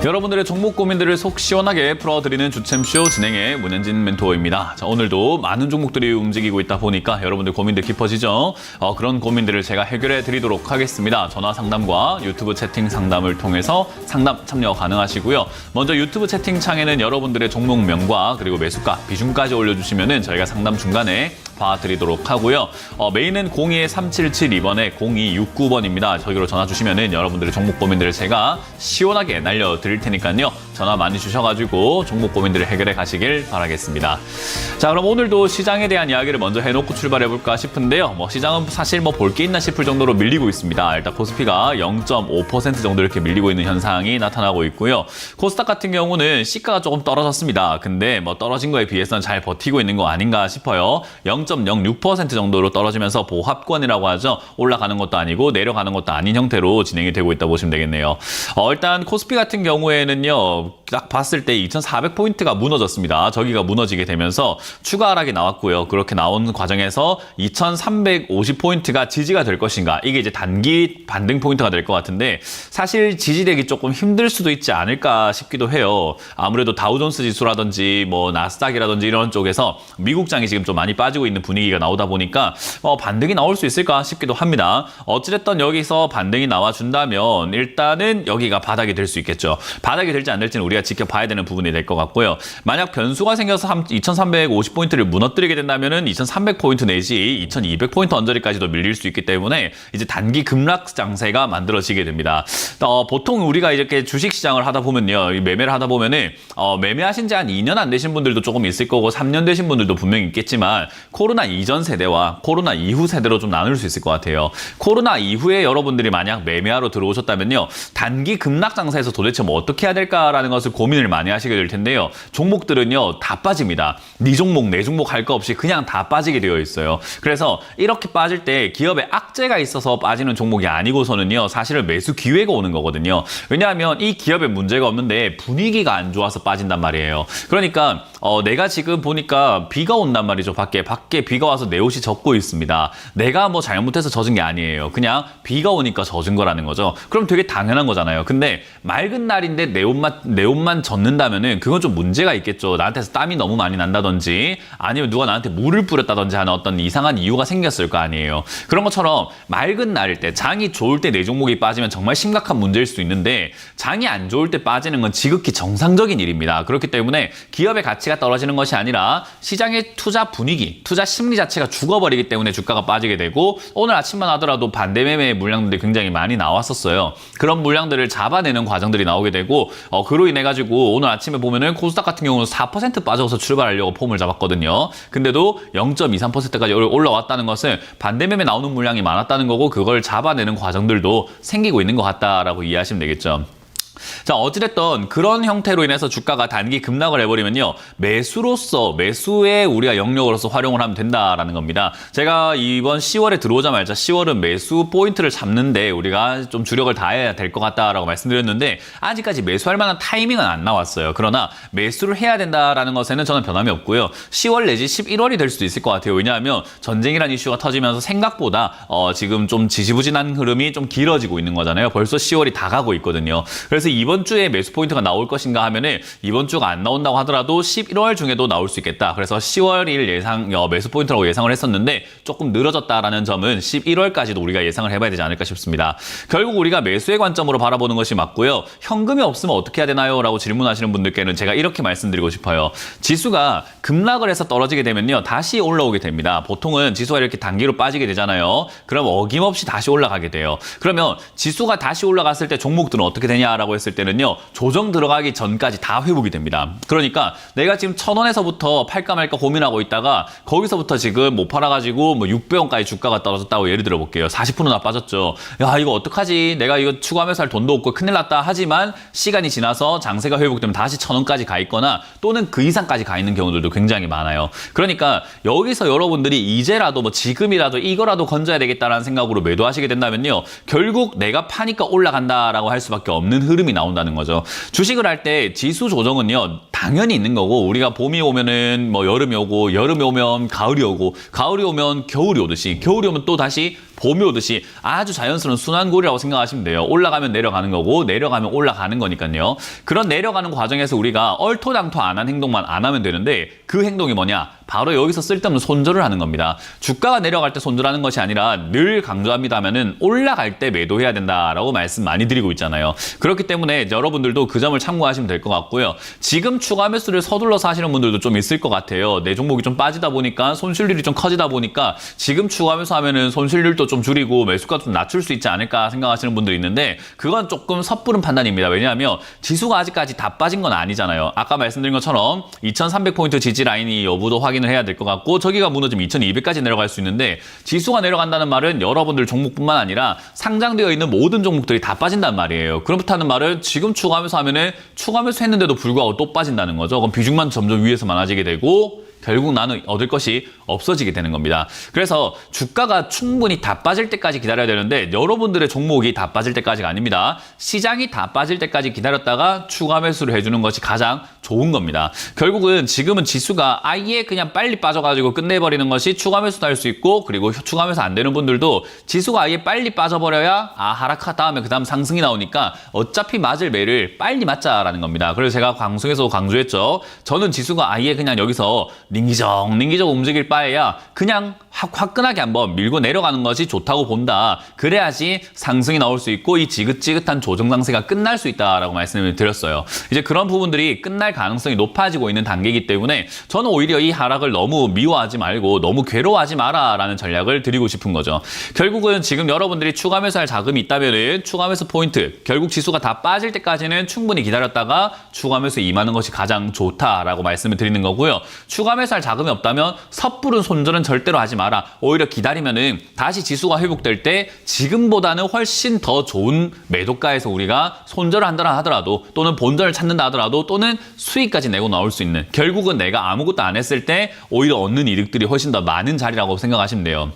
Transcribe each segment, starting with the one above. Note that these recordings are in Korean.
여러분들의 종목 고민들을 속 시원하게 풀어드리는 주챔쇼 진행의 문현진 멘토입니다. 자, 오늘도 많은 종목들이 움직이고 있다 보니까 여러분들 고민들 깊어지죠? 그런 고민들을 제가 해결해 드리도록 하겠습니다. 전화 상담과 유튜브 채팅 상담을 통해서 상담 참여 가능하시고요. 먼저 유튜브 채팅창에는 여러분들의 종목명과 그리고 매수가, 비중까지 올려주시면 저희가 상담 중간에 봐드리도록 하고요. 메인은 02-3772번에 0269번입니다. 저기로 전화 주시면 여러분들의 종목 고민들을 제가 시원하게 날려드릴 테니까요. 전화 많이 주셔가지고 종목 고민들을 해결해 가시길 바라겠습니다. 자, 그럼 오늘도 시장에 대한 이야기를 먼저 해놓고 출발해볼까 싶은데요. 시장은 사실 볼 게 있나 싶을 정도로 밀리고 있습니다. 일단 코스피가 0.5% 정도 이렇게 밀리고 있는 현상이 나타나고 있고요. 코스닥 같은 경우는 시가가 조금 떨어졌습니다. 근데 떨어진 거에 비해서는 잘 버티고 있는 거 아닌가 싶어요. 0.06% 정도로 떨어지면서 보합권이라고 하죠. 올라가는 것도 아니고 내려가는 것도 아닌 형태로 진행이 되고 있다고 보시면 되겠네요. 일단 코스피 같은 경우에는요. 딱 봤을 때 2,400포인트가 무너졌습니다. 저기가 무너지게 되면서 추가 하락이 나왔고요. 그렇게 나온 과정에서 2,350포인트가 지지가 될 것인가. 이게 이제 단기 반등 포인트가 될 것 같은데 사실 지지되기 조금 힘들 수도 있지 않을까 싶기도 해요. 아무래도 다우존스 지수라든지 나스닥이라든지 이런 쪽에서 미국장이 지금 좀 많이 빠지고 있는 분위기가 나오다 보니까 반등이 나올 수 있을까 싶기도 합니다. 어찌됐든 여기서 반등이 나와준다면 일단은 여기가 바닥이 될 수 있겠죠. 바닥이 될지 안 될지는 우리가 지켜봐야 되는 부분이 될 것 같고요. 만약 변수가 생겨서 2,350포인트를 무너뜨리게 된다면은 2,300포인트 내지 2,200포인트 언저리까지도 밀릴 수 있기 때문에 이제 단기 급락 장세가 만들어지게 됩니다. 보통 우리가 이렇게 주식시장을 하다 보면요. 매매를 하다 보면은 매매하신 지 한 2년 안 되신 분들도 조금 있을 거고 3년 되신 분들도 분명히 있겠지만 코로나 이전 세대와 코로나 이후 세대로 좀 나눌 수 있을 것 같아요. 코로나 이후에 여러분들이 만약 매매하러 들어오셨다면요. 단기 급락 장세에서 도대체 어떻게 해야 될까라는 것을 고민을 많이 하시게 될 텐데요. 종목들은요. 다 빠집니다. 네 종목, 내 종목 할 거 없이 그냥 다 빠지게 되어 있어요. 그래서 이렇게 빠질 때 기업에 악재가 있어서 빠지는 종목이 아니고서는요. 사실은 매수 기회가 오는 거거든요. 왜냐하면 이 기업에 문제가 없는데 분위기가 안 좋아서 빠진단 말이에요. 그러니까 내가 지금 보니까 비가 온단 말이죠. 밖에 비가 와서 내 옷이 젖고 있습니다. 내가 잘못해서 젖은 게 아니에요. 그냥 비가 오니까 젖은 거라는 거죠. 그럼 되게 당연한 거잖아요. 근데 맑은 날인데 내 옷만 젖는다면은 그건 좀 문제가 있겠죠. 나한테서 땀이 너무 많이 난다든지 아니면 누가 나한테 물을 뿌렸다든지 하는 어떤 이상한 이유가 생겼을 거 아니에요. 그런 것처럼 맑은 날일 때 장이 좋을 때 내 종목이 빠지면 정말 심각한 문제일 수 있는데 장이 안 좋을 때 빠지는 건 지극히 정상적인 일입니다. 그렇기 때문에 기업의 가치가 떨어지는 것이 아니라 시장의 투자 분위기, 투자 심리 자체가 죽어버리기 때문에 주가가 빠지게 되고 오늘 아침만 하더라도 반대 매매 물량들이 굉장히 많이 나왔었어요. 그런 물량들을 잡아내는 과정들이 나오게 되고 그로 인해 가지고 오늘 아침에 보면은 코스닥 같은 경우는 4% 빠져서 출발하려고 폼을 잡았거든요. 근데도 0.23%까지 올라왔다는 것은 반대 매매 나오는 물량이 많았다는 거고 그걸 잡아내는 과정들도 생기고 있는 것 같다라고 이해하시면 되겠죠. 자, 어찌됐든 그런 형태로 인해서 주가가 단기 급락을 해버리면요. 매수의 우리가 영역으로서 활용을 하면 된다라는 겁니다. 제가 이번 10월에 들어오자마자 10월은 매수 포인트를 잡는데 우리가 좀 주력을 다해야 될 것 같다라고 말씀드렸는데 아직까지 매수할 만한 타이밍은 안 나왔어요. 그러나 매수를 해야 된다라는 것에는 저는 변함이 없고요. 10월 내지 11월이 될 수도 있을 것 같아요. 왜냐하면 전쟁이라는 이슈가 터지면서 생각보다 지금 좀 지지부진한 흐름이 좀 길어지고 있는 거잖아요. 벌써 10월이 다 가고 있거든요. 그래서 이번 주에 매수 포인트가 나올 것인가 하면은 이번 주가 안 나온다고 하더라도 11월 중에도 나올 수 있겠다. 그래서 10월 1 매수 포인트라고 예상을 했었는데 조금 늘어졌다라는 점은 11월까지도 우리가 예상을 해봐야 되지 않을까 싶습니다. 결국 우리가 매수의 관점으로 바라보는 것이 맞고요. 현금이 없으면 어떻게 해야 되나요? 라고 질문하시는 분들께는 제가 이렇게 말씀드리고 싶어요. 지수가 급락을 해서 떨어지게 되면요. 다시 올라오게 됩니다. 보통은 지수가 이렇게 단기로 빠지게 되잖아요. 그럼 어김없이 다시 올라가게 돼요. 그러면 지수가 다시 올라갔을 때 종목들은 어떻게 되냐라고 했을 때는요. 조정 들어가기 전까지 다 회복이 됩니다. 그러니까 내가 지금 1,000원에서부터 팔까 말까 고민하고 있다가 거기서부터 지금 못 팔아가지고 600원까지 주가가 떨어졌다고 예를 들어 볼게요. 40%나 빠졌죠. 야, 이거 어떡하지? 내가 이거 추가하면서 할 돈도 없고 큰일 났다 하지만 시간이 지나서 장세가 회복되면 다시 1,000원까지 가 있거나 또는 그 이상까지 가 있는 경우들도 굉장히 많아요. 그러니까 여기서 여러분들이 이제라도 지금이라도 이거라도 건져야 되겠다라는 생각으로 매도하시게 된다면요. 결국 내가 파니까 올라간다라고 할 수밖에 없는 흐름이 나온다는 거죠. 주식을 할 때 지수 조정은요. 당연히 있는 거고 우리가 봄이 오면은 여름이 오고 여름이 오면 가을이 오고 가을이 오면 겨울이 오듯이 겨울이 오면 또 다시 봄이 오듯이 아주 자연스러운 순환고리라고 생각하시면 돼요. 올라가면 내려가는 거고 내려가면 올라가는 거니까요. 그런 내려가는 과정에서 우리가 얼토당토 안 한 행동만 안 하면 되는데 그 행동이 뭐냐? 바로 여기서 쓸데없는 손절을 하는 겁니다. 주가가 내려갈 때 손절하는 것이 아니라 늘 강조합니다면은 올라갈 때 매도해야 된다라고 말씀 많이 드리고 있잖아요. 그렇기 때문에 여러분들도 그 점을 참고하시면 될 것 같고요. 지금 추가 매수를 서둘러서 하시는 분들도 좀 있을 것 같아요. 내 종목이 좀 빠지다 보니까 손실률이 좀 커지다 보니까 지금 추가 매수하면은 손실률도 좀 줄이고 매수가 좀 낮출 수 있지 않을까 생각하시는 분들이 있는데 그건 조금 섣부른 판단입니다. 왜냐하면 지수가 아직까지 다 빠진 건 아니잖아요. 아까 말씀드린 것처럼 2300포인트 지지 라인이 여부도 확인을 해야 될 것 같고 저기가 무너지면 2200까지 내려갈 수 있는데 지수가 내려간다는 말은 여러분들 종목뿐만 아니라 상장되어 있는 모든 종목들이 다 빠진단 말이에요. 그렇다는 말은 지금 추가 매수하면은 추가 매수했는데도 불구하고 또 빠진다는 거죠. 그럼 비중만 점점 위에서 많아지게 되고 결국 나는 얻을 것이 없어지게 되는 겁니다. 그래서 주가가 충분히 다 빠질 때까지 기다려야 되는데 여러분들의 종목이 다 빠질 때까지가 아닙니다. 시장이 다 빠질 때까지 기다렸다가 추가 매수를 해주는 것이 가장 좋은 겁니다. 결국은 지금은 지수가 아예 그냥 빨리 빠져가지고 끝내버리는 것이 추가 매수도 할 수 있고 그리고 추가 매수 안 되는 분들도 지수가 아예 빨리 빠져버려야 하락한 다음에 그 다음 상승이 나오니까 어차피 맞을 매를 빨리 맞자라는 겁니다. 그래서 제가 방송에서 강조했죠. 저는 지수가 아예 그냥 여기서 링기적 움직일 바에야 그냥 화끈하게 한번 밀고 내려가는 것이 좋다고 본다. 그래야지 상승이 나올 수 있고 이 지긋지긋한 조정 상세가 끝날 수 있다라고 말씀을 드렸어요. 이제 그런 부분들이 끝날 가능성이 높아지고 있는 단계이기 때문에 저는 오히려 이 하락을 너무 미워하지 말고 너무 괴로워하지 마라라는 전략을 드리고 싶은 거죠. 결국은 지금 여러분들이 추가 매수할 자금이 있다면은 추가 매수 포인트, 결국 지수가 다 빠질 때까지는 충분히 기다렸다가 추가 매수 임하는 것이 가장 좋다라고 말씀을 드리는 거고요. 추가 매수할 자금이 없다면 섣부른 손절은 절대로 하지 마라. 오히려 기다리면은 다시 지수가 회복될 때 지금보다는 훨씬 더 좋은 매도가에서 우리가 손절을 한다 하더라도 또는 본전을 찾는다 하더라도 또는 수익까지 내고 나올 수 있는 결국은 내가 아무것도 안 했을 때 오히려 얻는 이득들이 훨씬 더 많은 자리라고 생각하시면 돼요.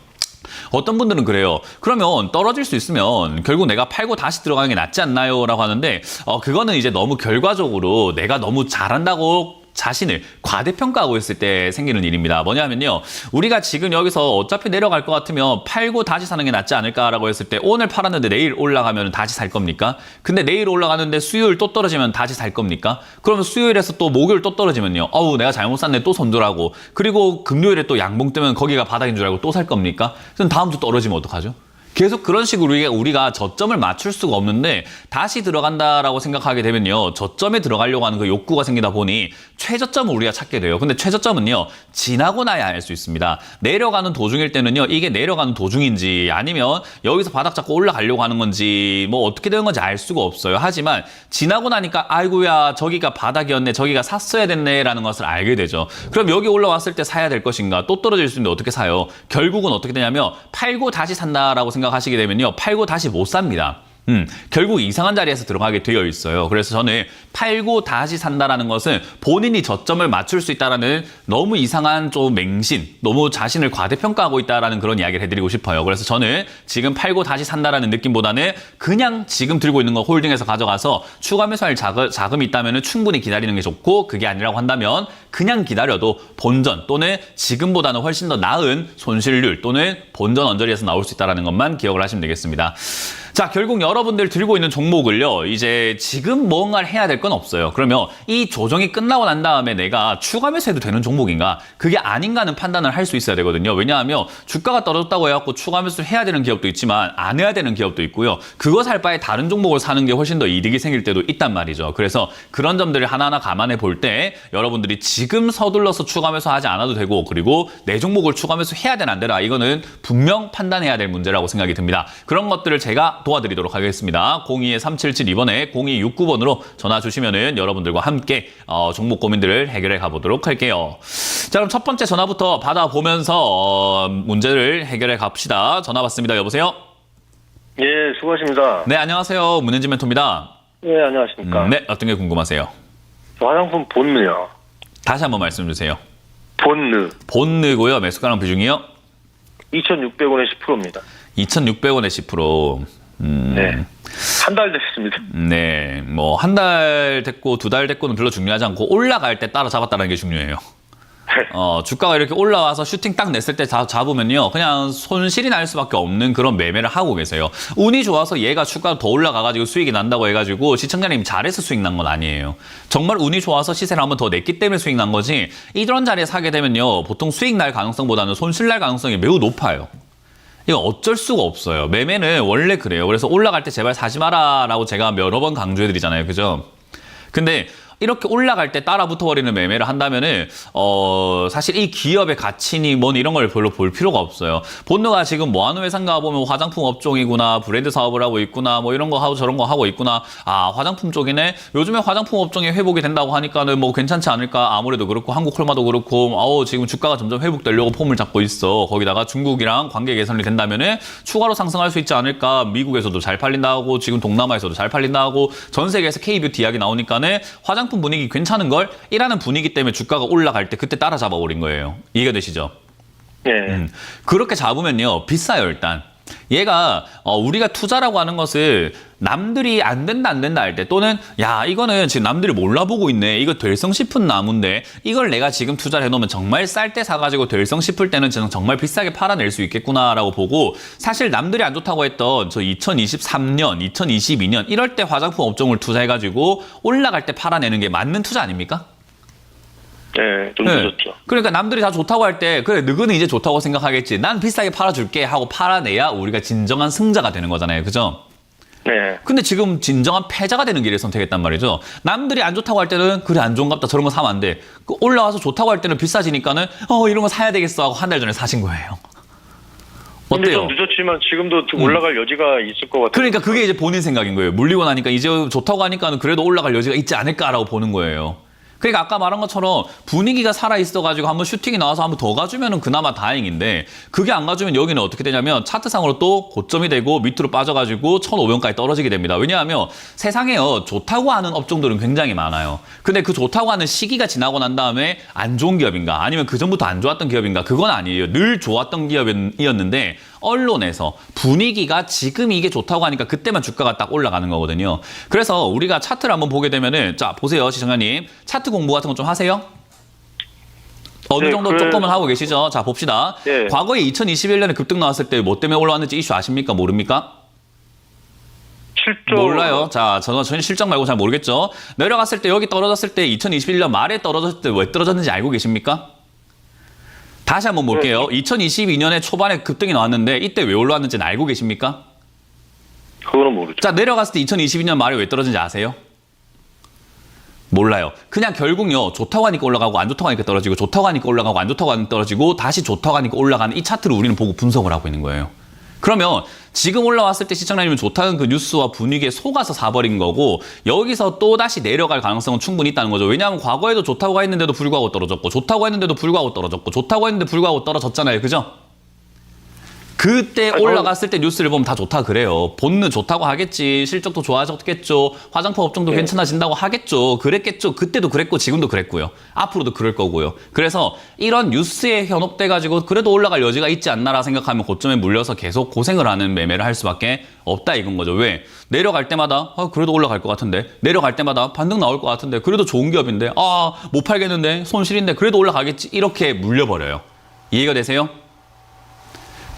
어떤 분들은 그래요. 그러면 떨어질 수 있으면 결국 내가 팔고 다시 들어가는 게 낫지 않나요? 라고 하는데 그거는 이제 너무 결과적으로 내가 너무 잘한다고 자신을 과대평가하고 있을 때 생기는 일입니다. 뭐냐면요. 우리가 지금 여기서 어차피 내려갈 것 같으면 팔고 다시 사는 게 낫지 않을까라고 했을 때 오늘 팔았는데 내일 올라가면 다시 살 겁니까? 근데 내일 올라가는데 수요일 또 떨어지면 다시 살 겁니까? 그러면 수요일에서 또 목요일 또 떨어지면요. 내가 잘못 샀네 또 손절하고 그리고 금요일에 또 양봉 뜨면 거기가 바닥인 줄 알고 또 살 겁니까? 그럼 다음 주 떨어지면 어떡하죠? 계속 그런 식으로 우리가 저점을 맞출 수가 없는데 다시 들어간다라고 생각하게 되면요. 저점에 들어가려고 하는 그 욕구가 생기다 보니 최저점을 우리가 찾게 돼요. 근데 최저점은요. 지나고 나야 알 수 있습니다. 내려가는 도중일 때는요. 이게 내려가는 도중인지 아니면 여기서 바닥 잡고 올라가려고 하는 건지 뭐 어떻게 되는 건지 알 수가 없어요. 하지만 지나고 나니까 아이고야 저기가 바닥이었네. 저기가 샀어야 됐네 라는 것을 알게 되죠. 그럼 여기 올라왔을 때 사야 될 것인가? 또 떨어질 수 있는데 어떻게 사요? 결국은 어떻게 되냐면 팔고 다시 산다라고 생각하시게 되면요. 팔고 다시 못 삽니다. 결국 이상한 자리에서 들어가게 되어 있어요. 그래서 저는 팔고 다시 산다라는 것은 본인이 저점을 맞출 수 있다라는 너무 이상한 좀 맹신, 너무 자신을 과대평가하고 있다라는 그런 이야기를 해드리고 싶어요. 그래서 저는 지금 팔고 다시 산다라는 느낌보다는 그냥 지금 들고 있는 거 홀딩해서 가져가서 추가 매수할 자금이 있다면 충분히 기다리는 게 좋고 그게 아니라고 한다면 그냥 기다려도 본전 또는 지금보다는 훨씬 더 나은 손실률 또는 본전 언저리에서 나올 수 있다는 것만 기억을 하시면 되겠습니다. 자, 결국 여러분들 들고 있는 종목을요, 이제 지금 뭔가를 해야 될 건 없어요. 그러면 이 조정이 끝나고 난 다음에 내가 추가 매수해도 되는 종목인가? 그게 아닌가는 판단을 할 수 있어야 되거든요. 왜냐하면 주가가 떨어졌다고 해갖고 추가 매수를 해야 되는 기업도 있지만 안 해야 되는 기업도 있고요. 그거 살 바에 다른 종목을 사는 게 훨씬 더 이득이 생길 때도 있단 말이죠. 그래서 그런 점들을 하나하나 감안해 볼 때 여러분들이 지금 서둘러서 추가 매수하지 않아도 되고 그리고 내 종목을 추가 매수해야 되나 안 되나 이거는 분명 판단해야 될 문제라고 생각이 듭니다. 그런 것들을 제가 도와드리도록 하겠습니다. 02-3772번에 0269번으로 전화 주시면은 여러분들과 함께 종목 고민들을 해결해 가보도록 할게요. 자, 그럼 첫 번째 전화부터 받아보면서 문제를 해결해 갑시다. 전화 받습니다. 여보세요? 예, 수고하십니다. 네, 안녕하세요. 문현진 멘토입니다. 예, 안녕하십니까. 네, 어떤 게 궁금하세요? 화장품 본느요. 다시 한번 말씀 주세요. 본느. 본느고요. 매수가랑 비중이요? 2,600원에 10%입니다. 2,600원에 10%. 네. 한 달 됐습니다. 네, 뭐 한 달 됐고 두 달 됐고는 별로 중요하지 않고 올라갈 때 따라잡았다는 게 중요해요. 주가가 이렇게 올라와서 슈팅 딱 냈을 때 잡으면요. 그냥 손실이 날 수밖에 없는 그런 매매를 하고 계세요. 운이 좋아서 얘가 주가가 더 올라가가지고 수익이 난다고 해가지고 시청자님 잘해서 수익 난 건 아니에요. 정말 운이 좋아서 시세를 한번 더 냈기 때문에 수익 난 거지 이런 자리에 사게 되면요. 보통 수익 날 가능성보다는 손실 날 가능성이 매우 높아요. 이거 어쩔 수가 없어요. 매매는 원래 그래요. 그래서 올라갈 때 제발 사지 마라라고 제가 여러 번 강조해드리잖아요. 그죠? 근데 이렇게 올라갈 때 따라 붙어버리는 매매를 한다면은 사실 이 기업의 가치니 뭐니 이런 걸 별로 볼 필요가 없어요. 본느가 지금 뭐 하는 회사인가 보면 화장품 업종이구나, 브랜드 사업을 하고 있구나, 뭐 이런 거 하고 저런 거 하고 있구나. 아, 화장품 쪽이네. 요즘에 화장품 업종이 회복이 된다고 하니까는 뭐 괜찮지 않을까. 아무래도 그렇고 한국콜마도 그렇고 지금 주가가 점점 회복되려고 폼을 잡고 있어. 거기다가 중국이랑 관계 개선이 된다면은 추가로 상승할 수 있지 않을까. 미국에서도 잘 팔린다고, 지금 동남아에서도 잘 팔린다고, 전 세계에서 K뷰티 이야기 나오니까는 화장품 분위기 괜찮은 걸 이라는 분위기 때문에 주가가 올라갈 때 그때 따라잡아 버린 거예요. 이해가 되시죠? 네. 그렇게 잡으면요 비싸요. 일단 얘가 우리가 투자라고 하는 것을 남들이 안 된다 할 때, 또는 야 이거는 지금 남들이 몰라보고 있네, 이거 될성 싶은 나무인데 이걸 내가 지금 투자를 해놓으면 정말 쌀 때 사가지고 될성 싶을 때는 정말 비싸게 팔아낼 수 있겠구나라고 보고, 사실 남들이 안 좋다고 했던 저 2023년 2022년 이럴 때 화장품 업종을 투자해가지고 올라갈 때 팔아내는 게 맞는 투자 아닙니까? 네, 좀 늦었죠. 그러니까 남들이 다 좋다고 할 때 그래 너희는 이제 좋다고 생각하겠지, 난 비싸게 팔아줄게 하고 팔아내야 우리가 진정한 승자가 되는 거잖아요. 그죠? 네. 근데 지금 진정한 패자가 되는 길을 선택했단 말이죠. 남들이 안 좋다고 할 때는 그래 안 좋은갑다 저런 거 사면 안 돼. 올라와서 좋다고 할 때는 비싸지니까는 이런 거 사야 되겠어 하고 한 달 전에 사신 거예요. 근데 어때요? 좀 늦었지만 지금도 좀 올라갈 여지가 있을 것 같아요. 그러니까 그게 이제 본인 생각인 거예요. 물리고 나니까 이제 좋다고 하니까는 그래도 올라갈 여지가 있지 않을까라고 보는 거예요. 그러니까 아까 말한 것처럼 분위기가 살아있어가지고 한번 슈팅이 나와서 한번 더 가주면은 그나마 다행인데, 그게 안 가주면 여기는 어떻게 되냐면 차트상으로 또 고점이 되고 밑으로 빠져가지고 1,500원까지 떨어지게 됩니다. 왜냐하면 세상에요 좋다고 하는 업종들은 굉장히 많아요. 근데 그 좋다고 하는 시기가 지나고 난 다음에 안 좋은 기업인가, 아니면 그 전부터 안 좋았던 기업인가, 그건 아니에요. 늘 좋았던 기업이었는데 언론에서 분위기가 지금 이게 좋다고 하니까 그때만 주가가 딱 올라가는 거거든요. 그래서 우리가 차트를 한번 보게 되면은, 자 보세요 시청자님, 차트 공부 같은 거 좀 하세요? 어느 정도 조금은 하고 계시죠? 자 봅시다. 네. 과거에 2021년에 급등 나왔을 때 뭐 때문에 올라왔는지 이슈 아십니까? 모릅니까? 실적 몰라요. 자, 저는 실적 말고 잘 모르겠죠. 내려갔을 때, 여기 떨어졌을 때 2021년 말에 떨어졌을 때 왜 떨어졌는지 알고 계십니까? 다시 한번 볼게요. 2022년에 초반에 급등이 나왔는데 이때 왜 올라왔는지는 알고 계십니까? 그거는 모르죠. 자, 내려갔을 때 2022년 말에 왜 떨어진지 아세요? 몰라요. 그냥 결국요 좋다고 하니까 올라가고 안 좋다고 하니까 떨어지고, 좋다고 하니까 올라가고 안 좋다고 하니까 떨어지고, 다시 좋다고 하니까 올라가는 이 차트를 우리는 보고 분석을 하고 있는 거예요. 그러면 지금 올라왔을 때 시청자님은 좋다는 그 뉴스와 분위기에 속아서 사버린 거고, 여기서 또 다시 내려갈 가능성은 충분히 있다는 거죠. 왜냐하면 과거에도 좋다고 했는데도 불구하고 떨어졌고, 좋다고 했는데도 불구하고 떨어졌고, 좋다고 했는데 불구하고 떨어졌잖아요. 그죠? 그때 올라갔을 때 뉴스를 보면 다 좋다 그래요. 본는 좋다고 하겠지. 실적도 좋아졌겠죠. 화장품 업종도 괜찮아진다고 하겠죠. 그랬겠죠. 그때도 그랬고 지금도 그랬고요. 앞으로도 그럴 거고요. 그래서 이런 뉴스에 현혹돼가지고 그래도 올라갈 여지가 있지 않나라 생각하면 고점에 물려서 계속 고생을 하는 매매를 할 수밖에 없다 이건 거죠. 왜? 내려갈 때마다 그래도 올라갈 것 같은데, 내려갈 때마다 반등 나올 것 같은데, 그래도 좋은 기업인데 못 팔겠는데, 손실인데 그래도 올라가겠지, 이렇게 물려버려요. 이해가 되세요?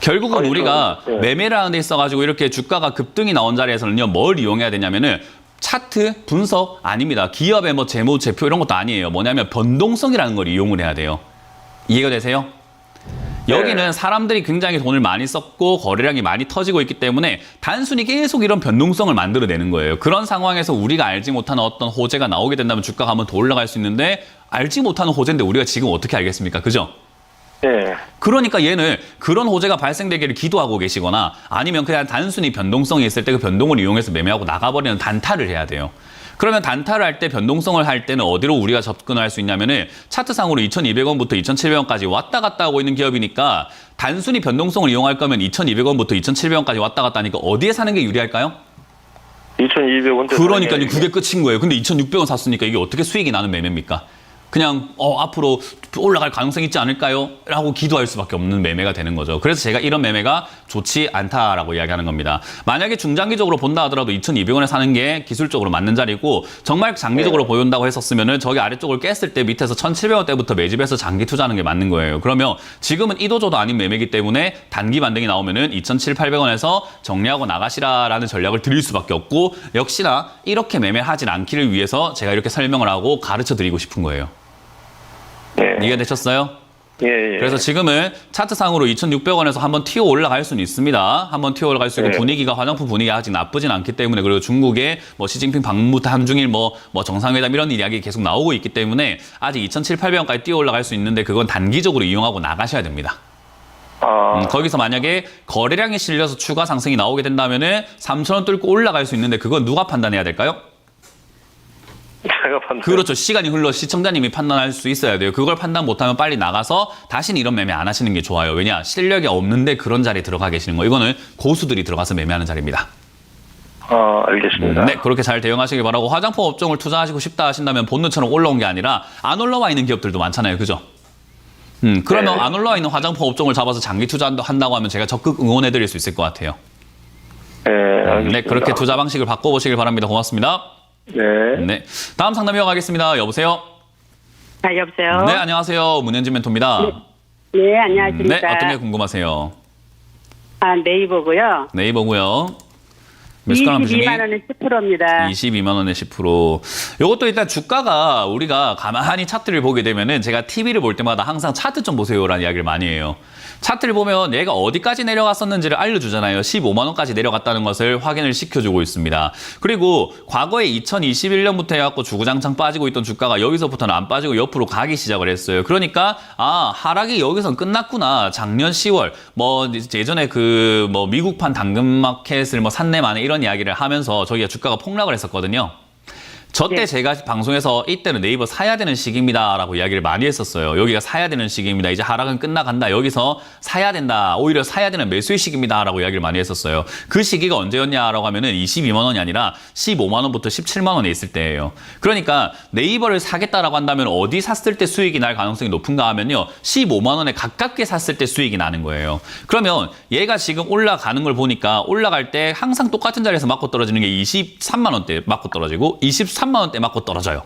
결국은 우리가 매매를 하는 데 있어가지고 이렇게 주가가 급등이 나온 자리에서는요 뭘 이용해야 되냐면은 차트 분석 아닙니다. 기업의 뭐 재무 제표 이런 것도 아니에요. 뭐냐면 변동성이라는 걸 이용을 해야 돼요. 이해가 되세요? 여기는 사람들이 굉장히 돈을 많이 썼고 거래량이 많이 터지고 있기 때문에 단순히 계속 이런 변동성을 만들어내는 거예요. 그런 상황에서 우리가 알지 못하는 어떤 호재가 나오게 된다면 주가가 한번 더 올라갈 수 있는데, 알지 못하는 호재인데 우리가 지금 어떻게 알겠습니까? 그죠? 네. 그러니까 얘는 그런 호재가 발생되기를 기도하고 계시거나, 아니면 그냥 단순히 변동성이 있을 때 그 변동을 이용해서 매매하고 나가버리는 단타를 해야 돼요. 그러면 단타를 할 때, 변동성을 할 때는 어디로 우리가 접근을 할 수 있냐면은 차트상으로 2,200원부터 2,700원까지 왔다 갔다 하고 있는 기업이니까, 단순히 변동성을 이용할 거면 2,200원부터 2,700원까지 왔다 갔다 하니까 어디에 사는 게 유리할까요? 2,200원. 그러니까요. 그게 끝인 거예요. 근데 2,600원 샀으니까 이게 어떻게 수익이 나는 매매입니까? 그냥 앞으로 올라갈 가능성이 있지 않을까요? 라고 기도할 수밖에 없는 매매가 되는 거죠. 그래서 제가 이런 매매가 좋지 않다라고 이야기하는 겁니다. 만약에 중장기적으로 본다 하더라도 2,200원에 사는 게 기술적으로 맞는 자리고 정말 장기적으로 보인다고 했었으면은 저기 아래쪽을 깼을 때 밑에서 1,700원대부터 매집해서 장기 투자하는 게 맞는 거예요. 그러면 지금은 이도저도 아닌 매매이기 때문에 단기 반등이 나오면은 2,700~800원에서 정리하고 나가시라라는 전략을 드릴 수밖에 없고 역시나 이렇게 매매하진 않기를 위해서 제가 이렇게 설명을 하고 가르쳐 드리고 싶은 거예요. 예. 이해되셨어요? 예, 예. 그래서 지금은 차트상으로 2,600원에서 한번 튀어 올라갈 수는 있습니다. 한번 튀어 올라갈 수 있고 네. 분위기가 화장품 분위기가 아직 나쁘진 않기 때문에 그리고 중국의 뭐 시진핑 방문 한중일 뭐 정상회담 이런 이야기 계속 나오고 있기 때문에 아직 2,700~800원까지 뛰어 올라갈 수 있는데 그건 단기적으로 이용하고 나가셔야 됩니다. 거기서 만약에 거래량이 실려서 추가 상승이 나오게 된다면은 3,000원 뚫고 올라갈 수 있는데 그건 누가 판단해야 될까요? 제가 판단. 그렇죠. 시간이 흘러 시청자님이 판단할 수 있어야 돼요. 그걸 판단 못하면 빨리 나가서 다시는 이런 매매 안 하시는 게 좋아요. 왜냐? 실력이 없는데 그런 자리에 들어가 계시는 거. 이거는 고수들이 들어가서 매매하는 자리입니다. 알겠습니다. 네, 그렇게 잘 대응하시길 바라고 화장품 업종을 투자하시고 싶다 하신다면 본능처럼 올라온 게 아니라 안 올라와 있는 기업들도 많잖아요. 그죠? 그러면 네. 안 올라와 있는 화장품 업종을 잡아서 장기 투자한다고 하면 제가 적극 응원해 드릴 수 있을 것 같아요. 네, 알겠습니다. 네, 그렇게 투자 방식을 바꿔보시길 바랍니다. 고맙습니다. 네. 네, 다음 상담 이어가겠습니다. 여보세요? 여보세요? 네, 안녕하세요. 문현진 멘토입니다. 네, 안녕하십니까. 네, 어떤 게 궁금하세요? 네이버고요. 네이버고요. 매수가랑 비중이 22만 원에 10%입니다. 22만 원에 10%. 이것도 일단 주가가 우리가 가만히 차트를 보게 되면은 제가 TV를 볼 때마다 항상 차트 좀 보세요라는 이야기를 많이 해요. 차트를 보면 얘가 어디까지 내려갔었는지를 알려주잖아요. 15만 원까지 내려갔다는 것을 확인을 시켜주고 있습니다. 그리고 과거에 2021년부터 해갖고 주구장창 빠지고 있던 주가가 여기서부터는 안 빠지고 옆으로 가기 시작을 했어요. 그러니까 하락이 여기선 끝났구나. 작년 10월 예전에 미국판 당근마켓을 샀네 마네 이런 이야기를 하면서 저희가 주가가 폭락을 했었거든요. 저때 네. 제가 방송에서 이때는 네이버 사야 되는 시기입니다 라고 이야기를 많이 했었어요. 여기가 사야 되는 시기입니다. 이제 하락은 끝나간다. 여기서 사야 된다. 오히려 사야 되는 매수의 시기입니다 라고 이야기를 많이 했었어요. 그 시기가 언제였냐라고 하면은 22만 원이 아니라 15만 원부터 17만 원에 있을 때예요. 그러니까 네이버를 사겠다라고 한다면 어디 샀을 때 수익이 날 가능성이 높은가 하면요. 15만 원에 가깝게 샀을 때 수익이 나는 거예요. 그러면 얘가 지금 올라가는 걸 보니까 올라갈 때 항상 똑같은 자리에서 맞고 떨어지는 게 23만 원대 맞고 떨어지고 23만 원대 맞고 떨어져요.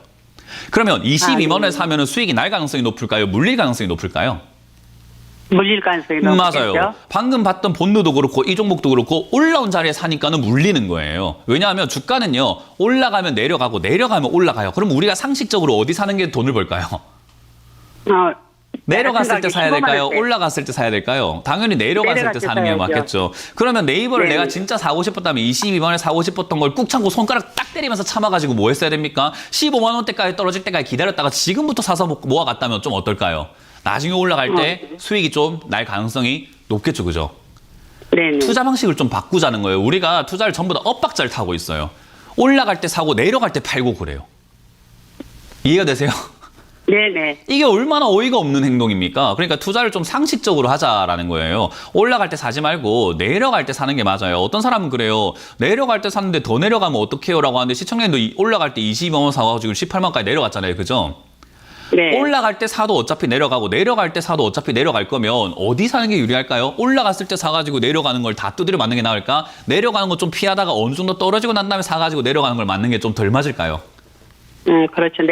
그러면 22만 원에 사면은 수익이 날 가능성이 높을까요? 물릴 가능성이 높을까요? 물릴 가능성이 높겠죠. 맞아요. 방금 봤던 본드도 그렇고 이 종목도 그렇고 올라온 자리에 사니까는 물리는 거예요. 왜냐하면 주가는요. 올라가면 내려가고 내려가면 올라가요. 그럼 우리가 상식적으로 어디 사는 게 돈을 벌까요? 내려갔을 때 사야 될까요? 올라갔을 때 사야 될까요? 당연히 내려갔을 때 사는 게 사야죠. 맞겠죠. 그러면 네이버를 네. 내가 진짜 사고 싶었다면 22만원에 사고 싶었던 걸 꾹 참고 손가락 딱 때리면서 참아가지고 뭐 했어야 됩니까? 15만 원대까지 떨어질 때까지 기다렸다가 지금부터 사서 모아갔다면 좀 어떨까요? 나중에 올라갈 때 수익이 좀 날 가능성이 높겠죠. 그죠? 네네. 투자 방식을 좀 바꾸자는 거예요. 우리가 투자를 전부 다 엇박자를 타고 있어요. 올라갈 때 사고 내려갈 때 팔고 그래요. 이해가 되세요? 네네. 이게 얼마나 어이가 없는 행동입니까? 그러니까 투자를 좀 상식적으로 하자라는 거예요. 올라갈 때 사지 말고 내려갈 때 사는 게 맞아요. 어떤 사람은 그래요. 내려갈 때 샀는데 더 내려가면 어떡해요? 라고 하는데 시청자님도 올라갈 때 22만 원 사가지고 18만까지 내려갔잖아요. 그죠? 네. 올라갈 때 사도 어차피 내려가고 내려갈 때 사도 어차피 내려갈 거면 어디 사는 게 유리할까요? 올라갔을 때 사가지고 내려가는 걸 다 두드려 맞는 게 나을까? 내려가는 거 좀 피하다가 어느 정도 떨어지고 난 다음에 사가지고 내려가는 걸 맞는 게 좀 덜 맞을까요? 그렇죠.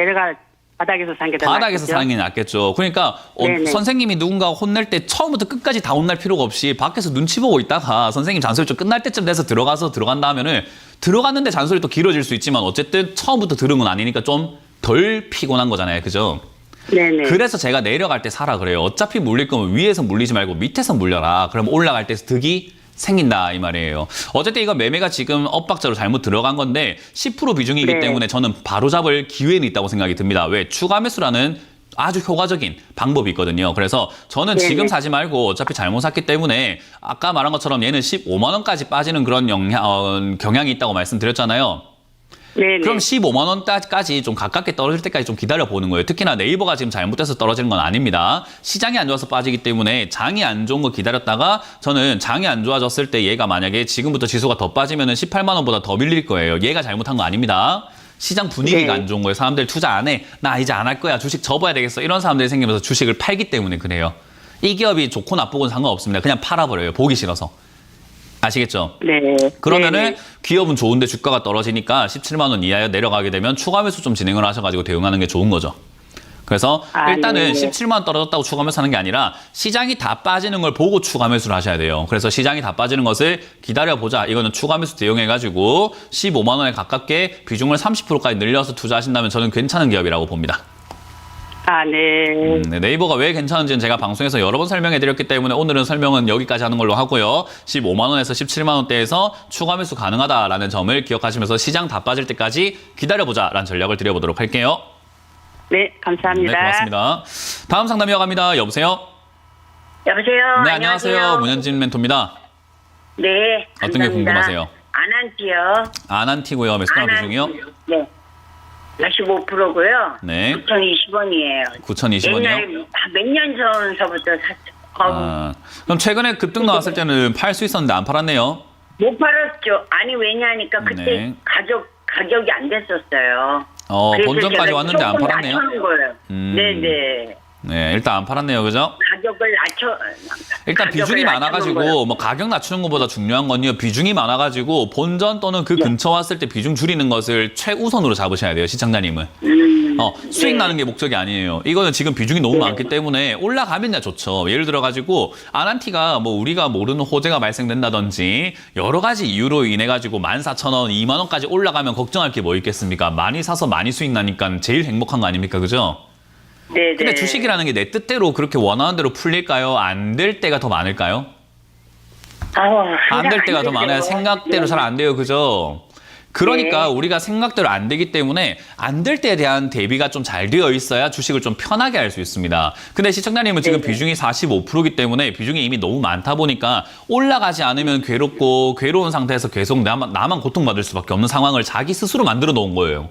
바닥에서 산 게 더 바닥에서 낫겠죠? 사는 게 낫겠죠. 그러니까 네네. 선생님이 누군가 혼낼 때 처음부터 끝까지 다 혼날 필요가 없이 밖에서 눈치 보고 있다가 선생님 잔소리 좀 끝날 때쯤 돼서 들어간다 하면은 들어갔는데 잔소리 또 길어질 수 있지만 어쨌든 처음부터 들은 건 아니니까 좀 덜 피곤한 거잖아요. 그죠? 네네. 그래서 제가 내려갈 때 사라 그래요. 어차피 물릴 거면 위에서 물리지 말고 밑에서 물려라. 그럼 올라갈 때 득이 생긴다 이 말이에요. 어쨌든 이건 매매가 지금 엇박자로 잘못 들어간 건데 10% 비중이기 네. 때문에 저는 바로잡을 기회는 있다고 생각이 듭니다. 왜? 추가 매수라는 아주 효과적인 방법이 있거든요. 그래서 저는 네네. 지금 사지 말고 어차피 잘못 샀기 때문에 아까 말한 것처럼 얘는 15만 원까지 빠지는 그런 경향이 있다고 말씀드렸잖아요. 네네. 그럼 15만 원까지 좀 가깝게 떨어질 때까지 좀 기다려보는 거예요. 특히나 네이버가 지금 잘못돼서 떨어지는 건 아닙니다. 시장이 안 좋아서 빠지기 때문에 장이 안 좋은 거 기다렸다가 저는 장이 안 좋아졌을 때 얘가 만약에 지금부터 지수가 더 빠지면 18만 원보다 더 밀릴 거예요. 얘가 잘못한 거 아닙니다. 시장 분위기가 네. 안 좋은 거예요. 사람들 투자 안 해. 나 이제 안 할 거야. 주식 접어야 되겠어. 이런 사람들이 생기면서 주식을 팔기 때문에 그래요. 이 기업이 좋고 나쁘고는 상관없습니다. 그냥 팔아버려요. 보기 싫어서. 아시겠죠? 네. 그러면은 네. 기업은 좋은데 주가가 떨어지니까 17만 원 이하에 내려가게 되면 추가 매수 좀 진행을 하셔가지고 대응하는 게 좋은 거죠. 그래서 일단은 네. 17만 원 떨어졌다고 추가 매수 하는 게 아니라 시장이 다 빠지는 걸 보고 추가 매수를 하셔야 돼요. 그래서 시장이 다 빠지는 것을 기다려보자. 이거는 추가 매수 대응해가지고 15만 원에 가깝게 비중을 30%까지 늘려서 투자하신다면 저는 괜찮은 기업이라고 봅니다. 네. 네, 네이버가 왜 괜찮은지는 제가 방송에서 여러 번 설명해드렸기 때문에 오늘은 설명은 여기까지 하는 걸로 하고요. 15만 원에서 17만 원대에서 추가 매수 가능하다라는 점을 기억하시면서 시장 다 빠질 때까지 기다려보자라는 전략을 드려보도록 할게요. 네, 감사합니다. 네, 고맙습니다. 다음 상담 이어갑니다. 여보세요? 여보세요. 네, 안녕하세요. 문현진 멘토입니다. 네. 어떤 게 궁금하세요? 아난티요. 아난티고요. 매수랑 비중이요? 네. 45%고요. 네. 9,020원이에요. 9,020원이요? 옛날에 몇 년 전서부터 샀어요. 아, 그럼 최근에 급등 나왔을 때는 팔 수 있었는데 안 팔았네요. 못 팔았죠. 아니 왜냐하니까 그때 네. 가격이 안 됐었어요. 그래서 본전까지 제가 왔는데 안 조금 팔았네요. 낮춰놓은 거예요. 네네. 네, 일단 안 팔았네요. 그죠? 가격을 일단 비중이 낮춰놓은 많아가지고 거예요. 뭐 가격 낮추는 것보다 중요한 건요. 비중이 많아가지고 본전 또는 그 근처 왔을 때 비중 줄이는 것을 최우선으로 잡으셔야 돼요. 시청자님은. 수익 나는 게 목적이 아니에요. 이거는 지금 비중이 너무 많기 때문에 올라가면야 좋죠. 예를 들어가지고 아난티가 뭐 우리가 모르는 호재가 발생된다든지 여러 가지 이유로 인해 가지고 14,000원, 2만 원까지 올라가면 걱정할 게 뭐 있겠습니까? 많이 사서 많이 수익 나니까 제일 행복한 거 아닙니까? 그죠? 네네. 근데 주식이라는 게 내 뜻대로 그렇게 원하는 대로 풀릴까요? 안 될 때가 더 많을까요? 안 될 때가 더 많아요. 생각대로 잘 안 돼요. 그죠? 그러니까 네. 우리가 생각대로 안 되기 때문에 안 될 때에 대한 대비가 좀 잘 되어 있어야 주식을 좀 편하게 할 수 있습니다. 근데 시청자님은 지금 비중이 45%이기 때문에 비중이 이미 너무 많다 보니까 올라가지 않으면 괴롭고 괴로운 상태에서 계속 나만 고통받을 수밖에 없는 상황을 자기 스스로 만들어 놓은 거예요.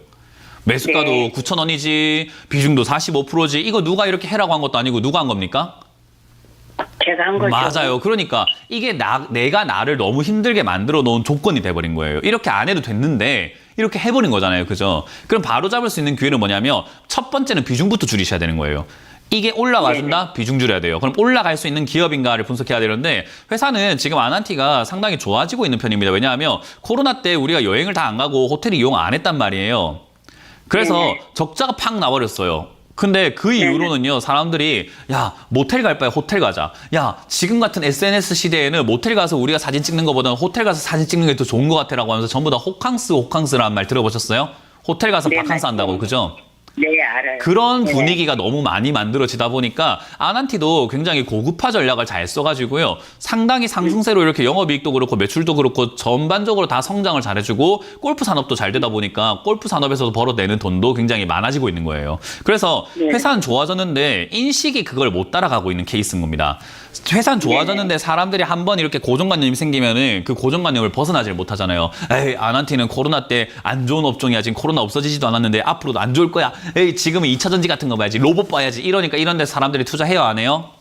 매수가도 네. 9,000원이지 비중도 45%지 이거 누가 이렇게 해라고 한 것도 아니고 누가 한 겁니까? 제가 한 거죠. 맞아요. 그러니까 이게 내가 나를 너무 힘들게 만들어 놓은 조건이 돼버린 거예요. 이렇게 안 해도 됐는데 이렇게 해버린 거잖아요. 그죠? 그럼 바로 잡을 수 있는 기회는 뭐냐면 첫 번째는 비중부터 줄이셔야 되는 거예요. 이게 올라가준다? 비중 줄여야 돼요. 그럼 올라갈 수 있는 기업인가를 분석해야 되는데 회사는 지금 아난티가 상당히 좋아지고 있는 편입니다. 왜냐하면 코로나 때 우리가 여행을 다 안 가고 호텔 이용 안 했단 말이에요. 그래서 적자가 팍 나버렸어요. 근데 그 이후로는요, 사람들이, 야, 모텔 갈 바에 호텔 가자. 야, 지금 같은 SNS 시대에는 모텔 가서 우리가 사진 찍는 것보다는 호텔 가서 사진 찍는 게 더 좋은 것 같아라고 하면서 전부 다 호캉스라는 말 들어보셨어요? 호텔 가서 네, 바캉스 한다고, 그죠? 네, 알아요. 그런 분위기가 너무 많이 만들어지다 보니까 아난티도 굉장히 고급화 전략을 잘 써가지고요. 상당히 상승세로 이렇게 영업이익도 그렇고 매출도 그렇고 전반적으로 다 성장을 잘해주고 골프 산업도 잘 되다 보니까 골프 산업에서도 벌어내는 돈도 굉장히 많아지고 있는 거예요. 그래서 회사는 좋아졌는데 인식이 그걸 못 따라가고 있는 케이스인 겁니다. 회사는 좋아졌는데 사람들이 한번 이렇게 고정관념이 생기면은 그 고정관념을 벗어나질 못하잖아요. 에이, 아난티는 코로나 때 안 좋은 업종이야. 지금 코로나 없어지지도 않았는데 앞으로도 안 좋을 거야. 에이, 지금은 2차전지 같은 거 봐야지. 로봇 봐야지. 이러니까 이런 데 사람들이 투자해요, 안 해요?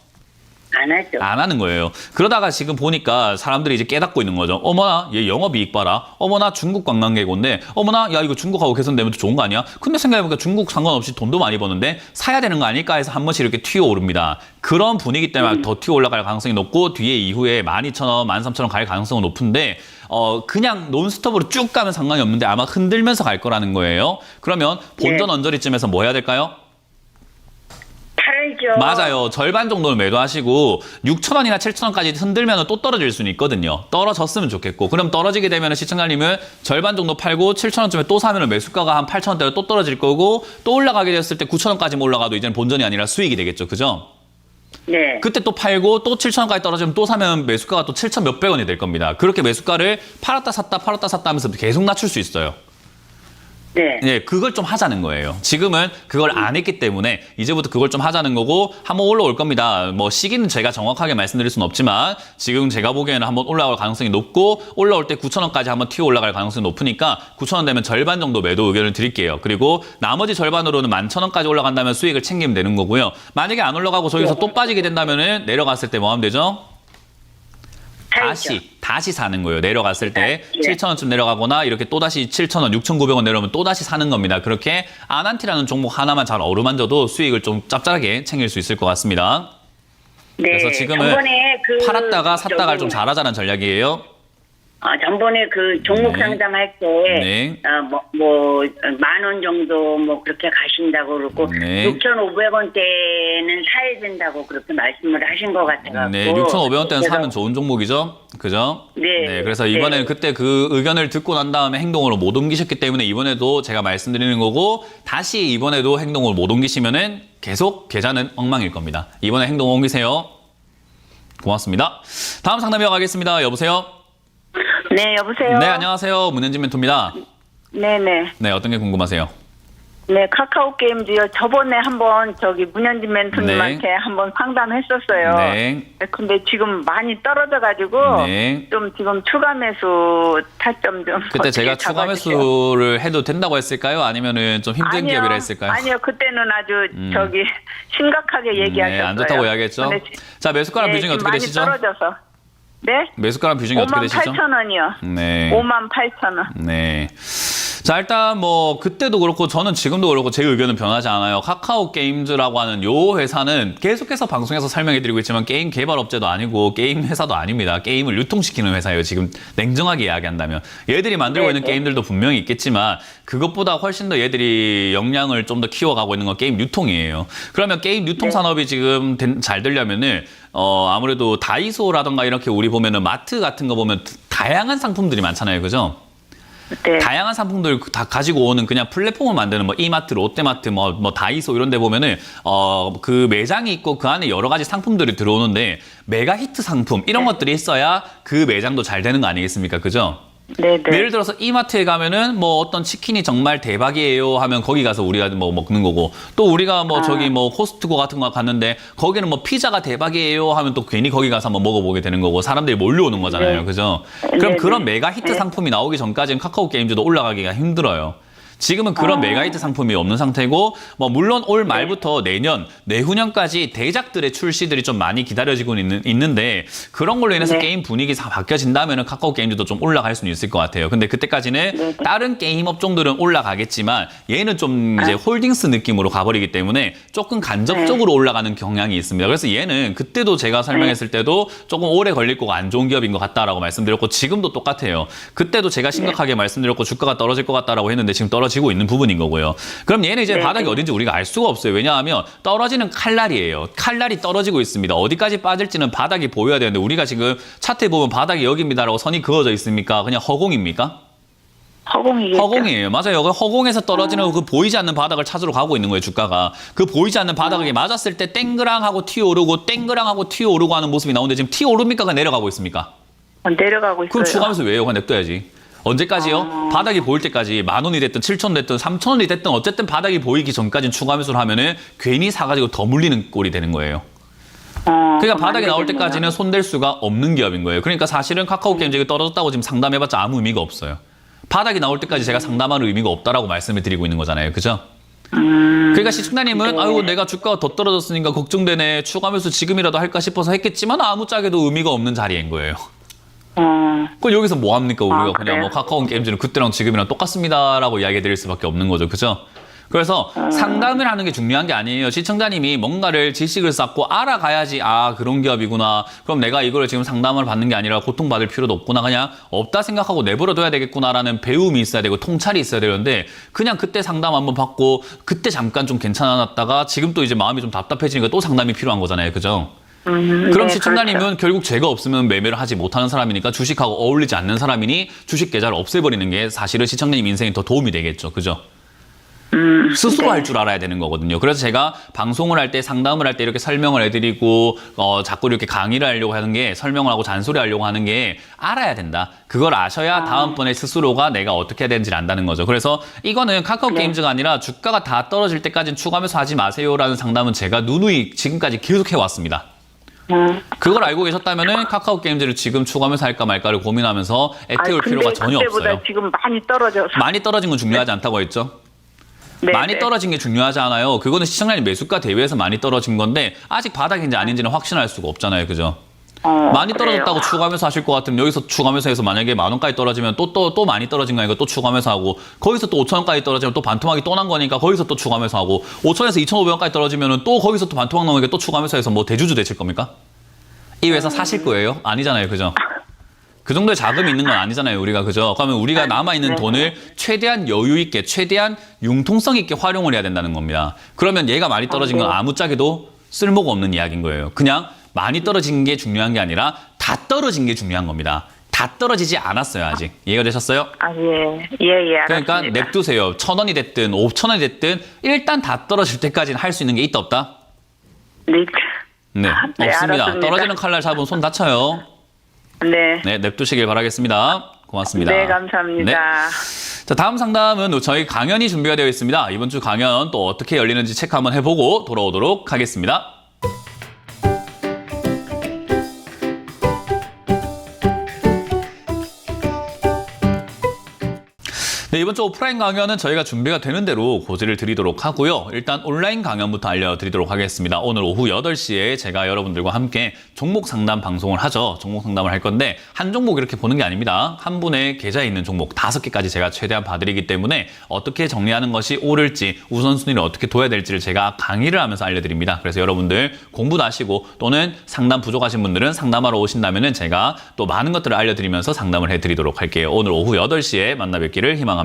안 하죠. 안 하는 거예요. 그러다가 지금 보니까 사람들이 이제 깨닫고 있는 거죠. 어머나, 얘 영업이익 봐라. 어머나, 중국 관광객인데. 어머나, 야, 이거 중국하고 개선되면 좋은 거 아니야? 근데 생각해보니까 중국 상관없이 돈도 많이 버는데 사야 되는 거 아닐까 해서 한 번씩 이렇게 튀어오릅니다. 그런 분위기 때문에 더 튀어 올라갈 가능성이 높고 뒤에 이후에 12,000원, 13,000원 갈 가능성은 높은데 그냥 논스톱으로 쭉 가면 상관이 없는데 아마 흔들면서 갈 거라는 거예요. 그러면 본전 언저리쯤에서 뭐 해야 될까요? 팔죠. 맞아요. 절반 정도는 매도하시고 6,000원이나 7,000원까지 흔들면 또 떨어질 수는 있거든요. 떨어졌으면 좋겠고 그럼 떨어지게 되면 시청자님은 절반 정도 팔고 7,000원쯤에 또 사면 매수가가 한 8,000원대로 또 떨어질 거고 또 올라가게 됐을 때 9,000원까지 올라가도 이제는 본전이 아니라 수익이 되겠죠. 그죠? 네. 그때 또 팔고 또 7,000원까지 떨어지면 또 사면 매수가가 또 7,000 몇백 원이 될 겁니다. 그렇게 매수가를 팔았다 샀다 하면서 계속 낮출 수 있어요. 네. 네, 그걸 좀 하자는 거예요. 지금은 그걸 안 했기 때문에 이제부터 그걸 좀 하자는 거고 한번 올라올 겁니다. 뭐 시기는 제가 정확하게 말씀드릴 수는 없지만 지금 제가 보기에는 한번 올라올 가능성이 높고 올라올 때 9,000원까지 한번 튀어 올라갈 가능성이 높으니까 9,000원 되면 절반 정도 매도 의견을 드릴게요. 그리고 나머지 절반으로는 11,000원까지 올라간다면 수익을 챙기면 되는 거고요. 만약에 안 올라가고 저기서 또 빠지게 된다면은 내려갔을 때 뭐 하면 되죠? 차이죠. 다시 사는 거예요. 내려갔을 때 네. 7,000원쯤 내려가거나 이렇게 또다시 7,000원, 6,900원 내려오면 또다시 사는 겁니다. 그렇게 아난티라는 종목 하나만 잘 어루만져도 수익을 좀 짭짤하게 챙길 수 있을 것 같습니다. 네. 그래서 지금은 전번에 팔았다가 샀다가 저기, 좀 잘하자는 전략이에요. 전번에 그 종목 네. 상담할 때, 네. 10,000원 정도 뭐 그렇게 가신다고 그러고, 네. 6,500원대는 사야 된다고 그렇게 말씀을 하신 것 같아요. 네, 6,500원대는 사면 좋은 종목이죠. 그죠? 네. 그래서 이번에는 네. 그때 그 의견을 듣고 난 다음에 행동으로 못 옮기셨기 때문에 이번에도 제가 말씀드리는 거고 다시 이번에도 행동을 못 옮기시면은 계속 계좌는 엉망일 겁니다. 이번에 행동 옮기세요. 고맙습니다. 다음 상담 이어가겠습니다. 여보세요? 네, 여보세요. 네, 안녕하세요. 문현진 멘토입니다. 네네. 네, 어떤 게 궁금하세요? 네, 카카오 게임즈요. 저번에 한번 문현진 멘토님한테 한번 상담했었어요. 네. 근데 지금 많이 떨어져가지고 네. 좀 지금 추가 매수 타점 좀. 그때 어떻게 제가 추가 잡아주세요. 매수를 해도 된다고 했을까요? 아니면은 좀 힘든 아니요. 기업이라 했을까요? 아니요, 그때는 아주 심각하게 얘기하셨어요. 네, 안 좋다고 이야기했죠. 근데 자, 매수가랑 네, 비중이 지금 어떻게 많이 되시죠? 떨어져서. 네? 매수가랑 비중이 어떻게 되시죠? 58,000원이요. 네. 58,000원. 네. 자, 일단 뭐 그때도 그렇고 저는 지금도 그렇고 제 의견은 변하지 않아요. 카카오 게임즈라고 하는 요 회사는 계속해서 방송에서 설명해드리고 있지만 게임 개발 업체도 아니고 게임 회사도 아닙니다. 게임을 유통시키는 회사예요. 지금 냉정하게 이야기한다면. 얘들이 만들고 있는 게임들도 분명히 있겠지만 그것보다 훨씬 더 얘들이 역량을 좀 더 키워가고 있는 건 게임 유통이에요. 그러면 게임 유통 산업이 지금 잘 되려면은 아무래도 다이소라던가 이렇게 우리 보면은 마트 같은 거 보면 다양한 상품들이 많잖아요. 그죠? 네. 다양한 상품들 다 가지고 오는 그냥 플랫폼을 만드는 뭐 이마트, 롯데마트, 뭐 다이소 이런 데 보면은 그 매장이 있고 그 안에 여러 가지 상품들이 들어오는데 메가 히트 상품 이런 것들이 있어야 그 매장도 잘 되는 거 아니겠습니까? 그죠? 네네. 예를 들어서 이마트에 가면은 뭐 어떤 치킨이 정말 대박이에요 하면 거기 가서 우리가 뭐 먹는 거고 또 우리가 뭐 저기 뭐 코스트코 같은 거 갔는데 거기는 뭐 피자가 대박이에요 하면 또 괜히 거기 가서 한번 먹어보게 되는 거고 사람들이 몰려오는 거잖아요. 네. 그죠? 그럼 네, 그런 네. 메가 히트 네. 상품이 나오기 전까지는 카카오 게임즈도 올라가기가 힘들어요. 지금은 그런 메가히트 상품이 없는 상태고 뭐 물론 올 말부터 내년, 내후년까지 대작들의 출시들이 좀 많이 기다려지고 있는데 그런 걸로 인해서 네. 게임 분위기 다 바뀌어진다면 카카오 게임즈도 좀 올라갈 수는 있을 것 같아요. 근데 그때까지는 네. 다른 게임 업종들은 올라가겠지만 얘는 좀 이제 홀딩스 느낌으로 가버리기 때문에 조금 간접적으로 올라가는 경향이 있습니다. 그래서 얘는 그때도 제가 설명했을 때도 조금 오래 걸릴 거고 안 좋은 기업인 것 같다라고 말씀드렸고 지금도 똑같아요. 그때도 제가 심각하게 말씀드렸고 주가가 떨어질 것 같다라고 했는데 지금 떨어지고 있는 부분인 거고요. 그럼 얘는 이제 네. 바닥이 어딘지 우리가 알 수가 없어요. 왜냐하면 떨어지는 칼날이에요. 칼날이 떨어지고 있습니다. 어디까지 빠질지는 바닥이 보여야 되는데 우리가 지금 차트에 보면 바닥이 여기입니다라고 선이 그어져 있습니까? 그냥 허공입니까? 허공이겠죠. 허공이에요. 맞아요. 그 허공에서 떨어지는 그 보이지 않는 바닥을 찾으러 가고 있는 거예요, 주가가. 그 보이지 않는 바닥에 맞았을 때 땡그랑하고 튀어오르고 땡그랑하고 튀어오르고 하는 모습이 나오는데 지금 튀어오릅니까? 내려가고 있습니까? 내려가고 있어요. 그럼 추가하면서 왜요? 그냥 냅둬야지. 언제까지요? 바닥이 보일 때까지 10,000원이 됐든 7,000원 됐든 3,000원이 됐든 어쨌든 바닥이 보이기 전까지는 추가 매수를 하면은 괜히 사가지고 더 물리는 꼴이 되는 거예요. 그러니까 그럼 바닥이 안 나올 되겠네요. 때까지는 손댈 수가 없는 기업인 거예요. 그러니까 사실은 카카오 게임즈가 떨어졌다고 지금 상담해봤자 아무 의미가 없어요. 바닥이 나올 때까지 제가 상담하는 의미가 없다라고 말씀을 드리고 있는 거잖아요. 그죠? 그러니까 시청자님은 네. 아이고 내가 주가가 더 떨어졌으니까 걱정되네. 추가 매수 지금이라도 할까 싶어서 했겠지만 아무 짝에도 의미가 없는 자리인 거예요. 그럼 여기서 뭐 합니까? 우리가 그냥 그래요? 뭐 카카오 게임즈는 그때랑 지금이랑 똑같습니다라고 이야기 드릴 수밖에 없는 거죠. 그죠? 그래서 상담을 하는 게 중요한 게 아니에요. 시청자님이 뭔가를 지식을 쌓고 알아가야지 아 그런 기업이구나. 그럼 내가 이거를 지금 상담을 받는 게 아니라 고통받을 필요도 없구나. 그냥 없다 생각하고 내버려둬야 되겠구나라는 배움이 있어야 되고 통찰이 있어야 되는데 그냥 그때 상담 한번 받고 그때 잠깐 좀 괜찮았다가 지금 또 이제 마음이 좀 답답해지니까 또 상담이 필요한 거잖아요. 그죠? 그럼 네, 시청자님은 그렇죠. 결국 제가 없으면 매매를 하지 못하는 사람이니까 주식하고 어울리지 않는 사람이니 주식 계좌를 없애버리는 게 사실은 시청자님 인생에 더 도움이 되겠죠. 그죠? 스스로 네. 할 줄 알아야 되는 거거든요. 그래서 제가 방송을 할 때 상담을 할 때 이렇게 설명을 해드리고 자꾸 이렇게 강의를 하려고 하는 게 설명을 하고 잔소리 하려고 하는 게 알아야 된다. 그걸 아셔야 다음번에 스스로가 내가 어떻게 해야 되는지를 안다는 거죠. 그래서 이거는 카카오 게임즈가 아니라 주가가 다 떨어질 때까지는 추가 매수 하지 마세요라는 상담은 제가 누누이 지금까지 계속 해왔습니다. 그걸 알고 계셨다면은 카카오 게임즈를 지금 추가 매수 할까 말까를 고민하면서 애태울 필요가 전혀 그때보다 없어요. 지금 많이 떨어져서. 많이 떨어진 건 중요하지 않다고 했죠. 네, 많이 네. 떨어진 게 중요하지 않아요. 그거는 시청자님 매수가 대비해서 많이 떨어진 건데 아직 바닥인지 아닌지는 확신할 수가 없잖아요. 그죠? 많이 그래요. 떨어졌다고 추가하면서 하실 것 같으면 여기서 추가하면서 해서 만약에 10,000원까지 떨어지면 또 많이 떨어진 거니까 또 추가하면서 하고 거기서 또 5,000원까지 떨어지면 또 반토막이 또 난 거니까 거기서 또 추가하면서 하고 5,000원에서 2,500원까지 떨어지면 또 거기서 또 반토막 나오니까 또 추가하면서 해서 뭐 대주주 되실 겁니까? 이 회사 사실 거예요? 아니잖아요. 그죠? 그 정도의 자금이 있는 건 아니잖아요. 우리가 그죠? 그러면 우리가 남아있는 네. 돈을 최대한 여유 있게 최대한 융통성 있게 활용을 해야 된다는 겁니다. 그러면 얘가 많이 떨어진 건 네. 아무짝에도 쓸모가 없는 이야기인 거예요. 그냥 많이 떨어진 게 중요한 게 아니라 다 떨어진 게 중요한 겁니다. 다 떨어지지 않았어요, 아직. 이해가 되셨어요? 예, 그러니까 알았습니다. 냅두세요. 1,000원이 됐든 5,000원이 됐든 일단 다 떨어질 때까지는 할 수 있는 게 있다 없다? 네. 네, 네, 없습니다. 알았습니다. 떨어지는 칼날 잡으면 손 다쳐요. 네. 네, 냅두시길 바라겠습니다. 고맙습니다. 네, 감사합니다. 네. 자, 다음 상담은 저희 강연이 준비가 되어 있습니다. 이번 주 강연 또 어떻게 열리는지 체크 한번 해보고 돌아오도록 하겠습니다. 네, 이번 주 오프라인 강연은 저희가 준비가 되는 대로 고지를 드리도록 하고요. 일단 온라인 강연부터 알려드리도록 하겠습니다. 오늘 오후 8시에 제가 여러분들과 함께 종목 상담 방송을 하죠. 종목 상담을 할 건데 한 종목 이렇게 보는 게 아닙니다. 한 분의 계좌에 있는 종목 5개까지 제가 최대한 봐드리기 때문에 어떻게 정리하는 것이 옳을지 우선순위를 어떻게 둬야 될지를 제가 강의를 하면서 알려드립니다. 그래서 여러분들 공부도 하시고 또는 상담 부족하신 분들은 상담하러 오신다면 제가 또 많은 것들을 알려드리면서 상담을 해드리도록 할게요. 오늘 오후 8시에 만나 뵙기를 희망합니다.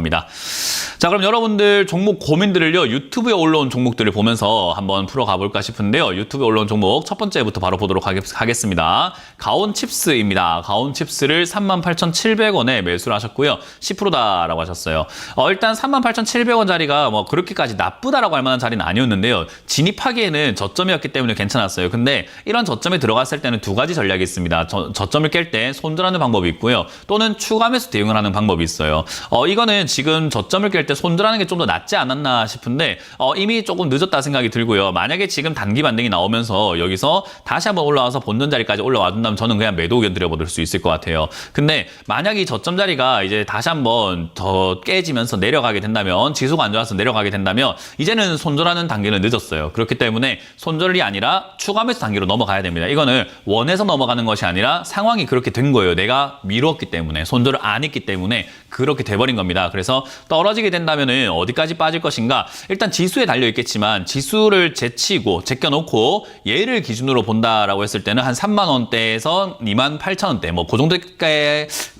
자, 그럼 여러분들 종목 고민들을요 유튜브에 올라온 종목들을 보면서 한번 풀어가 볼까 싶은데요. 유튜브에 올라온 종목 첫 번째부터 바로 보도록 하겠습니다. 가온칩스입니다. 가온칩스를 38,700원에 매수를 하셨고요. 10%다라고 하셨어요. 일단 38,700원짜리가 뭐 그렇게까지 나쁘다라고 할 만한 자리는 아니었는데요. 진입하기에는 저점이었기 때문에 괜찮았어요. 근데 이런 저점에 들어갔을 때는 두 가지 전략이 있습니다. 저점을 깰 때 손절하는 방법이 있고요. 또는 추가 매수 대응을 하는 방법이 있어요. 이거는 지금 저점을 깰 때 손절하는 게 좀 더 낫지 않았나 싶은데 이미 조금 늦었다 생각이 들고요. 만약에 지금 단기 반등이 나오면서 여기서 다시 한번 올라와서 본전 자리까지 올라와 준다면 저는 그냥 매도 의견 드려볼 수 있을 것 같아요. 근데 만약에 이 저점 자리가 이제 다시 한번 더 깨지면서 내려가게 된다면 지수가 안 좋아서 내려가게 된다면 이제는 손절하는 단계는 늦었어요. 그렇기 때문에 손절이 아니라 추가 매수 단계로 넘어가야 됩니다. 이거는 원해서 넘어가는 것이 아니라 상황이 그렇게 된 거예요. 내가 미뤘기 때문에 손절을 안 했기 때문에 그렇게 돼버린 겁니다. 그래서 떨어지게 된다면은 어디까지 빠질 것인가? 일단 지수에 달려 있겠지만 지수를 제껴놓고 얘를 기준으로 본다라고 했을 때는 한 3만 원대에서 28,000원대 뭐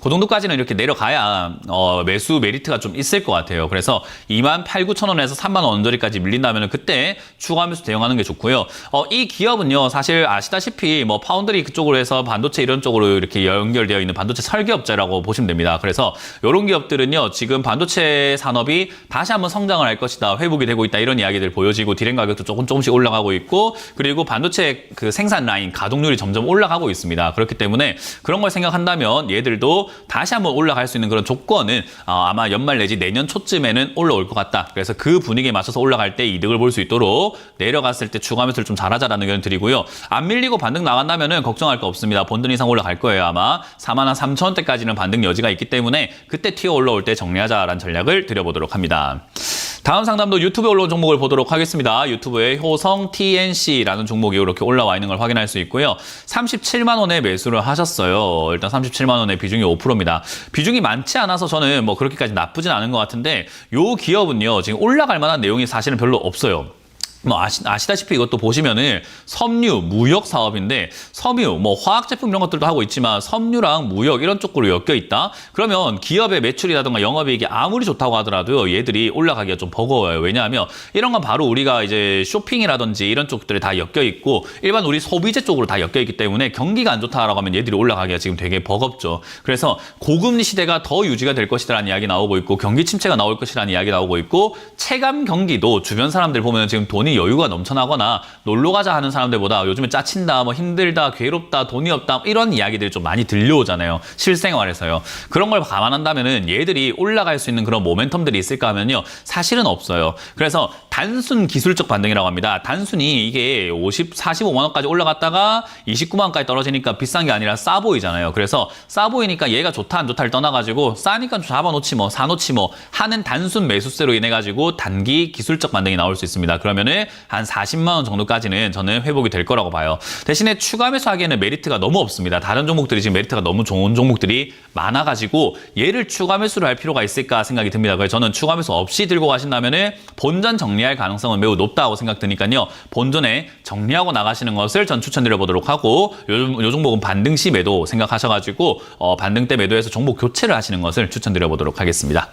그 정도까지는 이렇게 내려가야 매수 메리트가 좀 있을 것 같아요. 그래서 28,900원에서 3만 원 언저리까지 밀린다면은 그때 추가 매수 대응하는 게 좋고요. 이 기업은요 사실 아시다시피 뭐 파운드리 그쪽으로 해서 반도체 이런 쪽으로 이렇게 연결되어 있는 반도체 설계업자라고 보시면 됩니다. 그래서 이런 기업들은요 지금 반도체 산업이 다시 한번 성장을 할 것이다, 회복이 되고 있다 이런 이야기들 보여지고 디램 가격도 조금씩 올라가고 있고 그리고 반도체 그 생산 라인 가동률이 점점 올라가고 있습니다. 그렇기 때문에 그런 걸 생각한다면 얘들도 다시 한번 올라갈 수 있는 그런 조건은 아마 연말 내지 내년 초쯤에는 올라올 것 같다. 그래서 그 분위기에 맞춰서 올라갈 때 이득을 볼 수 있도록 내려갔을 때 추가 매수를 좀 잘하자라는 의견 드리고요. 안 밀리고 반등 나간다면은 걱정할 거 없습니다. 본전 이상 올라갈 거예요. 아마 43,000원대까지는 반등 여지가 있기 때문에 그때 튀어 올라올 때 정리하자라는 전략을 드려보도록 합니다. 다음 상담도 유튜브에 올라온 종목을 보도록 하겠습니다. 유튜브에 효성 TNC라는 종목이 이렇게 올라와 있는 걸 확인할 수 있고요. 37만 원에 매수를 하셨어요. 일단 37만 원의 비중이 5%입니다. 비중이 많지 않아서 저는 뭐 그렇게까지 나쁘진 않은 것 같은데 요 기업은요. 지금 올라갈 만한 내용이 사실은 별로 없어요. 뭐 아시다시피 이것도 보시면은 섬유, 무역 사업인데 섬유, 뭐 화학 제품 이런 것들도 하고 있지만 섬유랑 무역 이런 쪽으로 엮여 있다. 그러면 기업의 매출이라든가 영업이익이 아무리 좋다고 하더라도 얘들이 올라가기가 좀 버거워요. 왜냐하면 이런 건 바로 우리가 이제 쇼핑이라든지 이런 쪽들이 다 엮여 있고 일반 우리 소비재 쪽으로 다 엮여 있기 때문에 경기가 안 좋다라고 하면 얘들이 올라가기가 지금 되게 버겁죠. 그래서 고금리 시대가 더 유지가 될 것이라는 이야기 나오고 있고 경기 침체가 나올 것이라는 이야기 나오고 있고 체감 경기도 주변 사람들 보면 지금 돈이 여유가 넘쳐나거나 놀러 가자 하는 사람들보다 요즘에 짜친다, 뭐 힘들다, 괴롭다, 돈이 없다 이런 이야기들이 좀 많이 들려오잖아요. 실생활에서요. 그런 걸 감안한다면은 얘들이 올라갈 수 있는 그런 모멘텀들이 있을까 하면요. 사실은 없어요. 그래서 단순 기술적 반등이라고 합니다. 단순히 이게 45만 원까지 올라갔다가 29만 원까지 떨어지니까 비싼 게 아니라 싸 보이잖아요. 그래서 싸 보이니까 얘가 좋다 안 좋다를 떠나가지고 싸니까 좀 잡아놓지 뭐 사놓지 뭐 하는 단순 매수세로 인해 가지고 단기 기술적 반등이 나올 수 있습니다. 그러면은 때문에 한 40만 원 정도까지는 저는 회복이 될 거라고 봐요. 대신에 추가 매수하기에는 메리트가 너무 없습니다. 다른 종목들이 지금 메리트가 너무 좋은 종목들이 많아가지고 얘를 추가 매수를 할 필요가 있을까 생각이 듭니다. 그래서 저는 추가 매수 없이 들고 가신다면은 본전 정리할 가능성은 매우 높다고 생각드니까요. 본전에 정리하고 나가시는 것을 전 추천드려 보도록 하고 요 종목은 반등 시 매도 생각하셔가지고 반등 때 매도해서 종목 교체를 하시는 것을 추천드려 보도록 하겠습니다.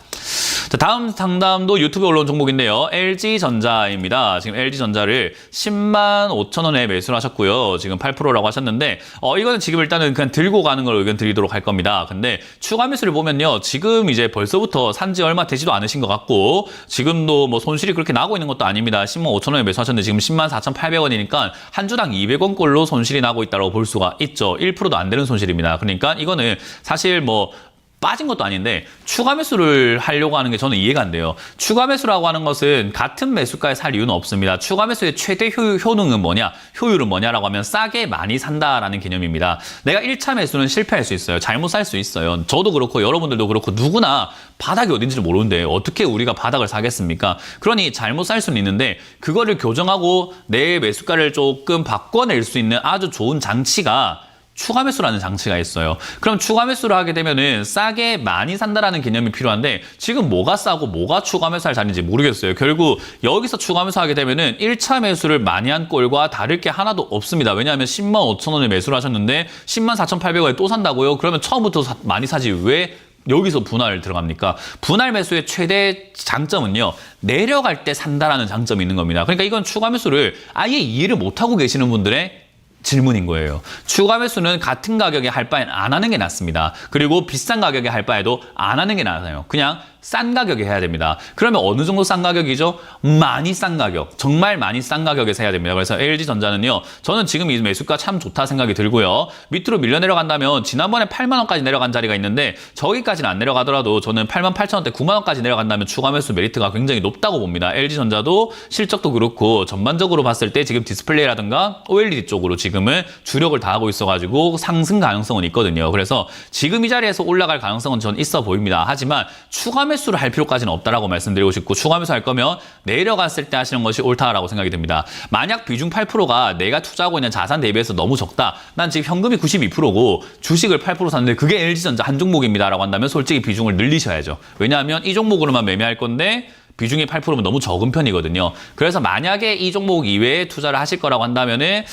자, 다음 상담도 유튜브에 올라온 종목인데요. LG전자입니다. 지금 LG전자를 10만 5천 원에 매수를 하셨고요. 지금 8%라고 하셨는데 이거는 지금 일단은 그냥 들고 가는 걸 의견 드리도록 할 겁니다. 근데 추가 매수를 보면요. 지금 이제 벌써부터 산지 얼마 되지도 않으신 것 같고 지금도 뭐 손실이 그렇게 나고 있는 것도 아닙니다. 10만 5천 원에 매수하셨는데 지금 10만 4,800원이니까 한 주당 200원 꼴로 손실이 나고 있다고 볼 수가 있죠. 1%도 안 되는 손실입니다. 그러니까 이거는 사실 뭐 빠진 것도 아닌데 추가 매수를 하려고 하는 게 저는 이해가 안 돼요. 추가 매수라고 하는 것은 같은 매수가에 살 이유는 없습니다. 추가 매수의 최대 효능은 뭐냐? 효율은 뭐냐라고 하면 싸게 많이 산다라는 개념입니다. 내가 1차 매수는 실패할 수 있어요. 잘못 살 수 있어요. 저도 그렇고 여러분들도 그렇고 누구나 바닥이 어딘지를 모르는데 어떻게 우리가 바닥을 사겠습니까? 그러니 잘못 살 수는 있는데 그거를 교정하고 내 매수가를 조금 바꿔낼 수 있는 아주 좋은 장치가 추가 매수라는 장치가 있어요. 그럼 추가 매수를 하게 되면은 싸게 많이 산다라는 개념이 필요한데 지금 뭐가 싸고 뭐가 추가 매수할 자리인지 모르겠어요. 결국 여기서 추가 매수하게 되면은 1차 매수를 많이 한 꼴과 다를 게 하나도 없습니다. 왜냐하면 10만 5천 원에 매수를 하셨는데 10만 4,800원에 또 산다고요? 그러면 처음부터 많이 사지 왜 여기서 분할 들어갑니까? 분할 매수의 최대 장점은요. 내려갈 때 산다라는 장점이 있는 겁니다. 그러니까 이건 추가 매수를 아예 이해를 못하고 계시는 분들의 질문인 거예요. 추가 매수는 같은 가격에 할 바엔 안 하는 게 낫습니다. 그리고 비싼 가격에 할 바에도 안 하는 게 나아요. 그냥 싼 가격에 해야 됩니다. 그러면 어느 정도 싼 가격이죠? 많이 싼 가격. 정말 많이 싼 가격에서 해야 됩니다. 그래서 LG전자는요. 저는 지금 이 매수가 참 좋다 생각이 들고요. 밑으로 밀려 내려간다면 지난번에 8만 원까지 내려간 자리가 있는데 저기까지는 안 내려가더라도 저는 8만 8천 원대 9만 원까지 내려간다면 추가 매수 메리트가 굉장히 높다고 봅니다. LG전자도 실적도 그렇고 전반적으로 봤을 때 지금 디스플레이라든가 OLED 쪽으로 지금은 주력을 다하고 있어가지고 상승 가능성은 있거든요. 그래서 지금 이 자리에서 올라갈 가능성은 전 있어 보입니다. 하지만 추가 매수를 할 필요까지는 없다라고 말씀드리고 싶고 추가 매수 할 거면 내려갔을 때 하시는 것이 옳다라고 생각이 듭니다. 만약 비중 8%가 내가 투자하고 있는 자산 대비해서 너무 적다. 난 지금 현금이 92%고 주식을 8% 샀는데 그게 LG전자 한 종목입니다라고 한다면 솔직히 비중을 늘리셔야죠. 왜냐하면 이 종목으로만 매매할 건데 비중이 8%면 너무 적은 편이거든요. 그래서 만약에 이 종목 이외에 투자를 하실 거라고 한다면은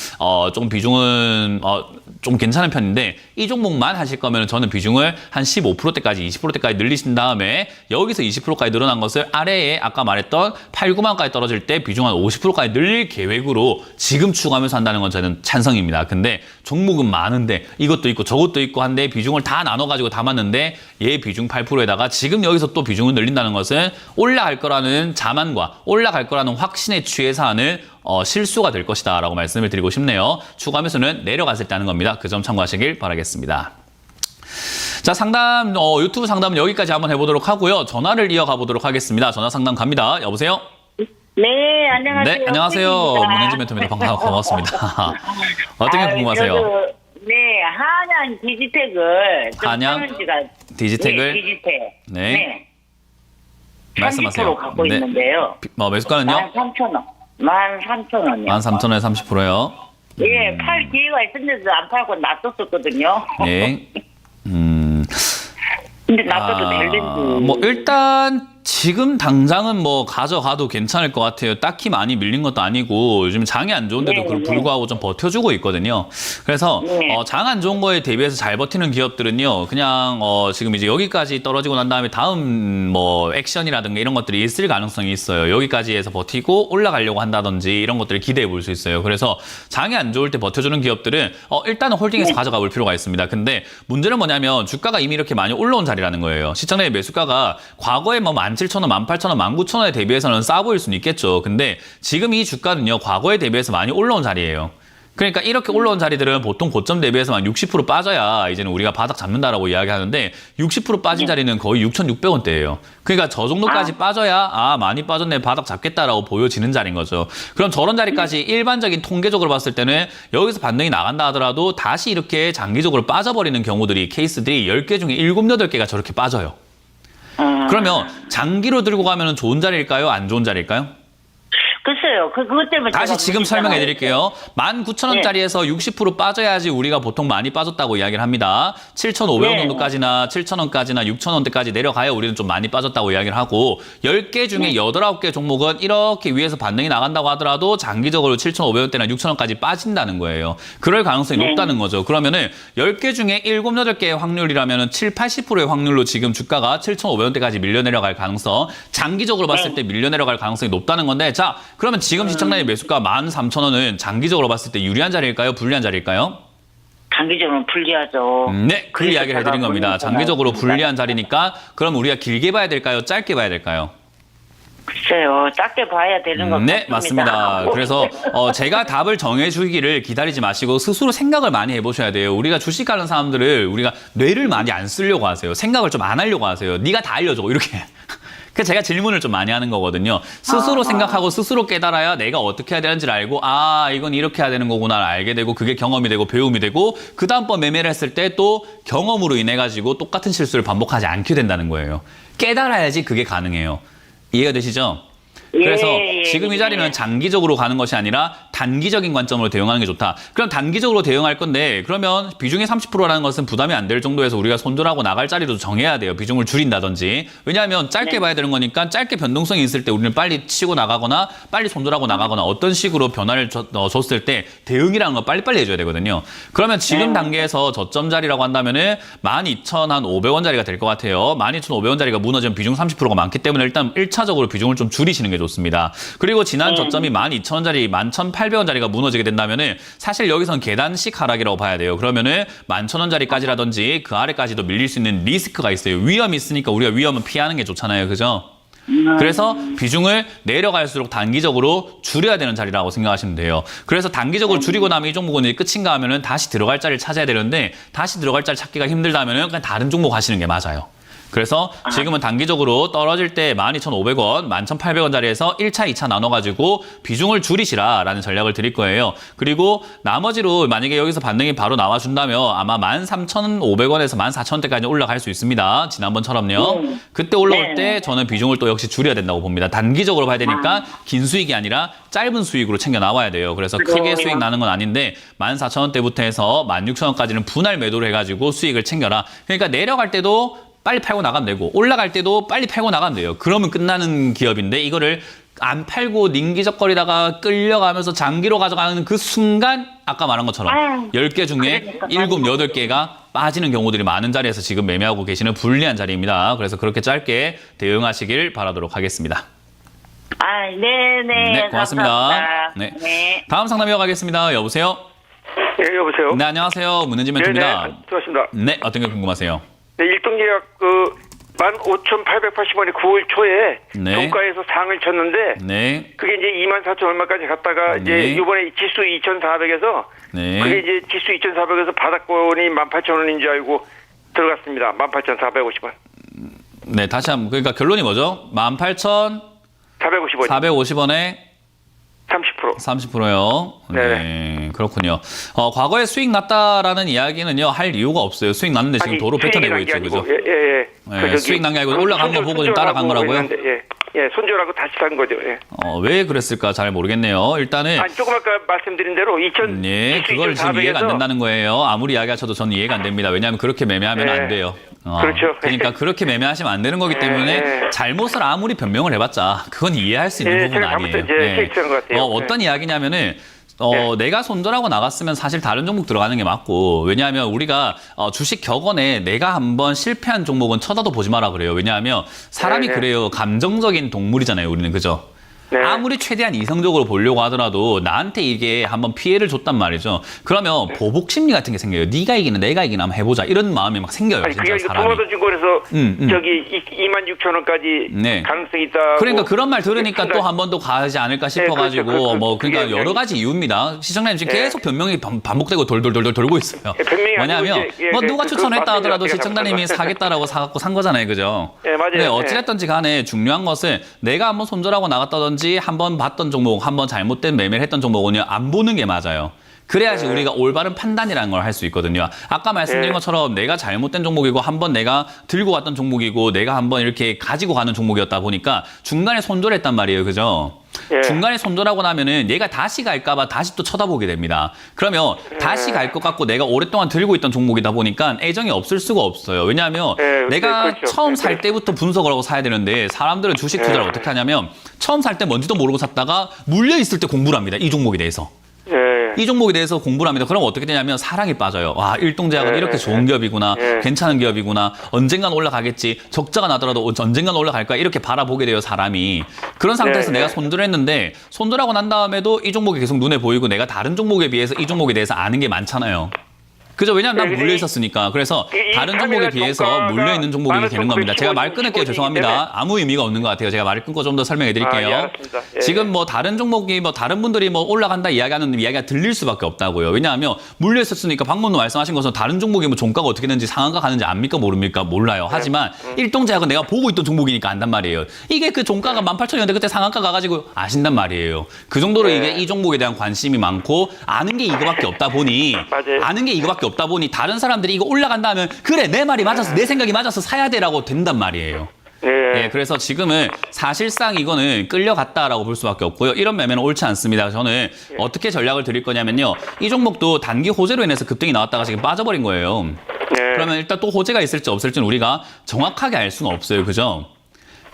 좀 비중은 좀 괜찮은 편인데 이 종목만 하실 거면 저는 비중을 한 15%대까지 20%대까지 늘리신 다음에 여기서 20%까지 늘어난 것을 아래에 아까 말했던 8, 9만 원까지 떨어질 때 비중 한 50%까지 늘릴 계획으로 지금 추가하면서 한다는 건 저는 찬성입니다. 근데 종목은 많은데 이것도 있고 저것도 있고 한데 비중을 다 나눠가지고 담았는데 얘 비중 8%에다가 지금 여기서 또 비중을 늘린다는 것은 올라갈 거라는 자만과 올라갈 거라는 확신에 취해서 하는 실수가 될 것이다 라고 말씀을 드리고 싶네요. 추가 매수는 내려갔을 때 하는 겁니다. 그 점 참고하시길 바라겠습니다. 자, 상담 유튜브 상담은 여기까지 한번 해보도록 하고요. 전화를 이어가 보도록 하겠습니다. 전화 상담 갑니다. 여보세요? 네, 안녕하세요. 네, 안녕하세요. 문현진 멘토입니다. 반갑습니다. 어떤 게 궁금하세요? 네, 한양 디지텍을 한양 디지텍을 네, 디지텍. 네. 말씀하세요. 30% 갖고 네. 있는데요. 매수가는요? 13,000원. 13,000원이요. 13,000원에 30%요. 예, 팔 기회가 있었는데도 안 팔고 놔뒀었거든요. 네. 근데 놔둬도 될는지. 뭐 일단 지금 당장은 뭐 가져가도 괜찮을 것 같아요. 딱히 많이 밀린 것도 아니고 요즘 장이 안 좋은데도 네, 불구하고 좀 버텨주고 있거든요. 그래서 네. 장 안 좋은 거에 대비해서 잘 버티는 기업들은요. 그냥 지금 이제 여기까지 떨어지고 난 다음에 다음 뭐 액션이라든가 이런 것들이 있을 가능성이 있어요. 여기까지 해서 버티고 올라가려고 한다든지 이런 것들을 기대해 볼 수 있어요. 그래서 장이 안 좋을 때 버텨주는 기업들은 일단은 홀딩해서 가져가 볼 필요가 있습니다. 근데 문제는 뭐냐면 주가가 이미 이렇게 많이 올라온 자리라는 거예요. 시장 내 매수가가 과거에 뭐 17,000원, 18,000원, 19,000원에 대비해서는 싸 보일 수는 있겠죠. 근데 지금 이 주가는요, 과거에 대비해서 많이 올라온 자리예요. 그러니까 이렇게 올라온 자리들은 보통 고점 대비해서만 60% 빠져야 이제는 우리가 바닥 잡는다라고 이야기하는데 60% 빠진 자리는 거의 6,600원대예요. 그러니까 저 정도까지 빠져야 많이 빠졌네, 바닥 잡겠다라고 보여지는 자리인 거죠. 그럼 저런 자리까지 일반적인 통계적으로 봤을 때는 여기서 반등이 나간다 하더라도 다시 이렇게 장기적으로 빠져버리는 경우들이 케이스들이 10개 중에 7, 8개가 저렇게 빠져요. 그러면 장기로 들고 가면 좋은 자리일까요? 안 좋은 자리일까요? 글쎄요. 그러니까요. 그것 때문에 다시 제가 지금 문의잖아요. 설명해 드릴게요. 19,000원짜리에서 60% 빠져야지 우리가 보통 많이 빠졌다고 이야기를 합니다. 7,500원 네. 정도까지나 7,000원까지나 6,000원대까지 내려가야 우리는 좀 많이 빠졌다고 이야기를 하고 10개 중에 8, 9개 종목은 이렇게 위에서 반등이 나간다고 하더라도 장기적으로 7,500원대나 6,000원까지 빠진다는 거예요. 그럴 가능성이 높다는 거죠. 그러면은 10개 중에 7, 8개의 확률이라면은 7, 80%의 확률로 지금 주가가 7,500원대까지 밀려 내려갈 가능성, 장기적으로 봤을 때 밀려 내려갈 가능성이 높다는 건데, 자, 그러면 지금 시청자의 매수가 13,000원은 장기적으로 봤을 때 유리한 자리일까요? 불리한 자리일까요? 장기적으로 불리하죠. 네, 그 그래서 이야기를 해드린 제가 겁니다. 문의를 장기적으로 드렸습니다. 불리한 자리니까 그럼 우리가 길게 봐야 될까요? 짧게 봐야 될까요? 글쎄요, 작게 봐야 되는 것 네, 같습니다. 맞습니다. 그래서 제가 답을 정해주기를 기다리지 마시고 스스로 생각을 많이 해보셔야 돼요. 우리가 주식하는 사람들을 우리가 뇌를 많이 안 쓰려고 하세요. 생각을 좀 안 하려고 하세요. 네가 다 알려줘 이렇게. 그래서 제가 질문을 좀 많이 하는 거거든요. 스스로 생각하고 스스로 깨달아야 내가 어떻게 해야 되는지를 알고 아 이건 이렇게 해야 되는 거구나 알게 되고 그게 경험이 되고 배움이 되고 그 다음번 매매를 했을 때 또 경험으로 인해 가지고 똑같은 실수를 반복하지 않게 된다는 거예요. 깨달아야지 그게 가능해요. 이해가 되시죠? 그래서 지금 이 자리는 장기적으로 가는 것이 아니라 단기적인 관점으로 대응하는 게 좋다. 그럼 단기적으로 대응할 건데 그러면 비중이 30%라는 것은 부담이 안 될 정도에서 우리가 손절하고 나갈 자리도 정해야 돼요. 비중을 줄인다든지. 왜냐하면 짧게 봐야 되는 거니까 짧게 변동성이 있을 때 우리는 빨리 치고 나가거나 빨리 손절하고 나가거나 어떤 식으로 변화를 줬을 때 대응이라는 거 빨리빨리 해줘야 되거든요. 그러면 지금 단계에서 저점 자리라고 한다면은 12,500원 자리가 될 것 같아요. 12,500원 자리가 무너지면 비중 30%가 많기 때문에 일단 1차적으로 비중을 좀 줄이시는 게 좋습니다. 그리고 지난 저점이 12,000원짜리, 11,800원짜리가 무너지게 된다면은 사실 여기선 계단식 하락이라고 봐야 돼요. 그러면은 11,000원짜리까지라든지 그 아래까지도 밀릴 수 있는 리스크가 있어요. 위험이 있으니까 우리가 위험은 피하는 게 좋잖아요. 그죠? 그래서 비중을 내려갈수록 단기적으로 줄여야 되는 자리라고 생각하시면 돼요. 그래서 단기적으로 줄이고 나면 이 종목은 이제 끝인가 하면은 다시 들어갈 자리를 찾아야 되는데 다시 들어갈 자리 찾기가 힘들다 하면은 그냥 다른 종목 하시는 게 맞아요. 그래서 지금은 단기적으로 떨어질 때 12,500원, 11,800원 자리에서 1차, 2차 나눠가지고 비중을 줄이시라라는 전략을 드릴 거예요. 그리고 나머지로 만약에 여기서 반등이 바로 나와준다면 아마 13,500원에서 14,000원대까지 올라갈 수 있습니다. 지난번처럼요. 그때 올라올 때 저는 비중을 또 역시 줄여야 된다고 봅니다. 단기적으로 봐야 되니까 긴 수익이 아니라 짧은 수익으로 챙겨 나와야 돼요. 그래서 크게 수익 나는 건 아닌데 14,000원대부터 해서 16,000원까지는 분할 매도를 해가지고 수익을 챙겨라. 그러니까 내려갈 때도 빨리 팔고 나가면 되고 올라갈 때도 빨리 팔고 나가면 돼요. 그러면 끝나는 기업인데 이거를 안 팔고 닝기적거리다가 끌려가면서 장기로 가져가는 그 순간 아까 말한 것처럼 10개 중에 7, 8개가 빠지는 경우들이 많은 자리에서 지금 매매하고 계시는 불리한 자리입니다. 그래서 그렇게 짧게 대응하시길 바라도록 하겠습니다. 아, 네네. 네, 고맙습니다. 감사합니다. 네. 네. 다음 상담 이어가겠습니다. 여보세요? 예, 여보세요. 네, 안녕하세요. 문은진 멘토입니다. 네, 수고하십니다. 네, 어떤 게 궁금하세요? 네, 1등 계약 15,880원이 9월 초에 네. 종가에서 상을 쳤는데 네. 그게 이제 24,000 얼마까지 갔다가 네. 이제 이번에 지수 2,400에서 네. 그게 이제 지수 2,400에서 바닥권이 18,000원인 줄 알고 들어갔습니다. 18,450원. 네, 다시 한번. 그러니까 결론이 뭐죠? 18,450원에 450원. 30%. 30%요. 네, 그렇군요. 과거에 수익 났다라는 이야기는요, 할 이유가 없어요. 수익 났는데 지금 도로 뱉어내고 있죠, 그죠? 예. 네, 수익 난 게 아니고 올라간 거 보고 좀 따라간 거라고요? 예, 손절하고 다시 산 거죠. 예. 왜 그랬을까 잘 모르겠네요. 일단은 아니, 조금 아까 말씀드린 대로 2,000. 네, 그걸 지금 이해가 안 된다는 거예요. 아무리 이야기하셔도 저는 이해가 안 됩니다. 왜냐하면 그렇게 매매하면 네. 안 돼요. 그렇죠. 그러니까 그렇게 매매하시면 안 되는 거기 때문에 네. 잘못을 아무리 변명을 해봤자 그건 이해할 수 있는 네, 부분은 제가 아니에요. 잘못된 제 실수한 것 같아요. 어떤 이야기냐면은 네. 내가 손절하고 나갔으면 사실 다른 종목 들어가는 게 맞고 왜냐하면 우리가 주식 격언에 내가 한번 실패한 종목은 쳐다도 보지 마라 그래요. 왜냐하면 사람이 네. 그래요. 감정적인 동물이잖아요. 우리는 그죠? 네. 아무리 최대한 이성적으로 보려고 하더라도 나한테 이게 한번 피해를 줬단 말이죠. 그러면 보복 심리 같은 게 생겨요. 네가 이기는 내가 이기는 한번 해보자. 이런 마음이 막 생겨요. 아니, 진짜 그게 사람이. 도마도증권에서 음. 저기 26,000원까지 네. 가능성이 있다. 그러니까 그런 말 들으니까 또 한 번 더 가지 않을까 싶어가지고 그렇죠. 뭐 그러니까 그게 여러 가지 이유입니다. 시청자님 지금 네. 계속 변명이 반복되고 돌돌돌돌 돌고 있어요. 변명이 뭐냐면 아니고 이제, 뭐 누가 추천했다 맞습니다. 하더라도 제가 시청자님이 잘못한 사겠다라고 사갖고 산 거잖아요, 그죠? 예, 맞아요. 근데 어찌됐든지 간에 중요한 것은 내가 한번 손절하고 나갔다든지 한번 봤던 종목, 한번 잘못된 매매를 했던 종목은 안 보는 게 맞아요. 그래야지 우리가 올바른 판단이라는 걸 할 수 있거든요. 아까 말씀드린 것처럼 내가 잘못된 종목이고 한번 내가 들고 왔던 종목이고 내가 한번 이렇게 가지고 가는 종목이었다 보니까 중간에 손절했단 말이에요. 그죠? 예. 중간에 손절하고 나면은 얘가 다시 갈까봐 다시 또 쳐다보게 됩니다. 그러면 다시 갈 것 같고 내가 오랫동안 들고 있던 종목이다 보니까 애정이 없을 수가 없어요. 왜냐하면 내가 그렇죠. 처음 살 때부터 분석을 하고 사야 되는데 사람들은 주식 투자를 어떻게 하냐면 처음 살 때 뭔지도 모르고 샀다가 물려 있을 때 공부를 합니다. 이 종목에 대해서. 예. 이 종목에 대해서 공부를 합니다. 그럼 어떻게 되냐면 사랑이 빠져요. 와, 일동제약은 이렇게 좋은 기업이구나. 괜찮은 기업이구나. 언젠간 올라가겠지. 적자가 나더라도 언젠간 올라갈 거야. 이렇게 바라보게 돼요, 사람이. 그런 상태에서 내가 손절을 했는데 손절하고 난 다음에도 이 종목이 계속 눈에 보이고 내가 다른 종목에 비해서 이 종목에 대해서 아는 게 많잖아요. 그죠? 왜냐하면 난 물려 있었으니까. 그래서 다른 종목에 비해서 물려 있는 종목이 되는 겁니다. 제가 말 끊을게요. 죄송합니다. 아무 의미가 없는 것 같아요. 제가 말을 끊고 좀 더 설명해 드릴게요. 알겠습니다. 예. 지금 뭐 다른 종목이 뭐 다른 분들이 뭐 올라간다 이야기하는 이야기가 들릴 수밖에 없다고요. 왜냐하면 물려 있었으니까 방금도 말씀하신 것처럼 다른 종목이 뭐 종가가 어떻게 되는지 상한가 가는지 압니까 모릅니까? 몰라요. 하지만 일동제약은 내가 보고 있던 종목이니까 안단 말이에요. 이게 그 종가가 18,000원인데 그때 상한가 가가지고 아신단 말이에요. 그 정도로 이게 이 종목에 대한 관심이 많고 아는 게 이거밖에 없다 보니 맞아요. 아는 게 이거밖에 없다 보니 다른 사람들이 이거 올라간다면 그래 내 말이 맞았어 내 생각이 맞았어 사야 돼라고 된단 말이에요. 예, 그래서 지금은 사실상 이거는 끌려갔다라고 볼 수밖에 없고요. 이런 매매는 옳지 않습니다. 저는 어떻게 전략을 드릴 거냐면요. 이 종목도 단기 호재로 인해서 급등이 나왔다가 지금 빠져버린 거예요. 그러면 일단 또 호재가 있을지 없을지는 우리가 정확하게 알 수는 없어요. 그죠?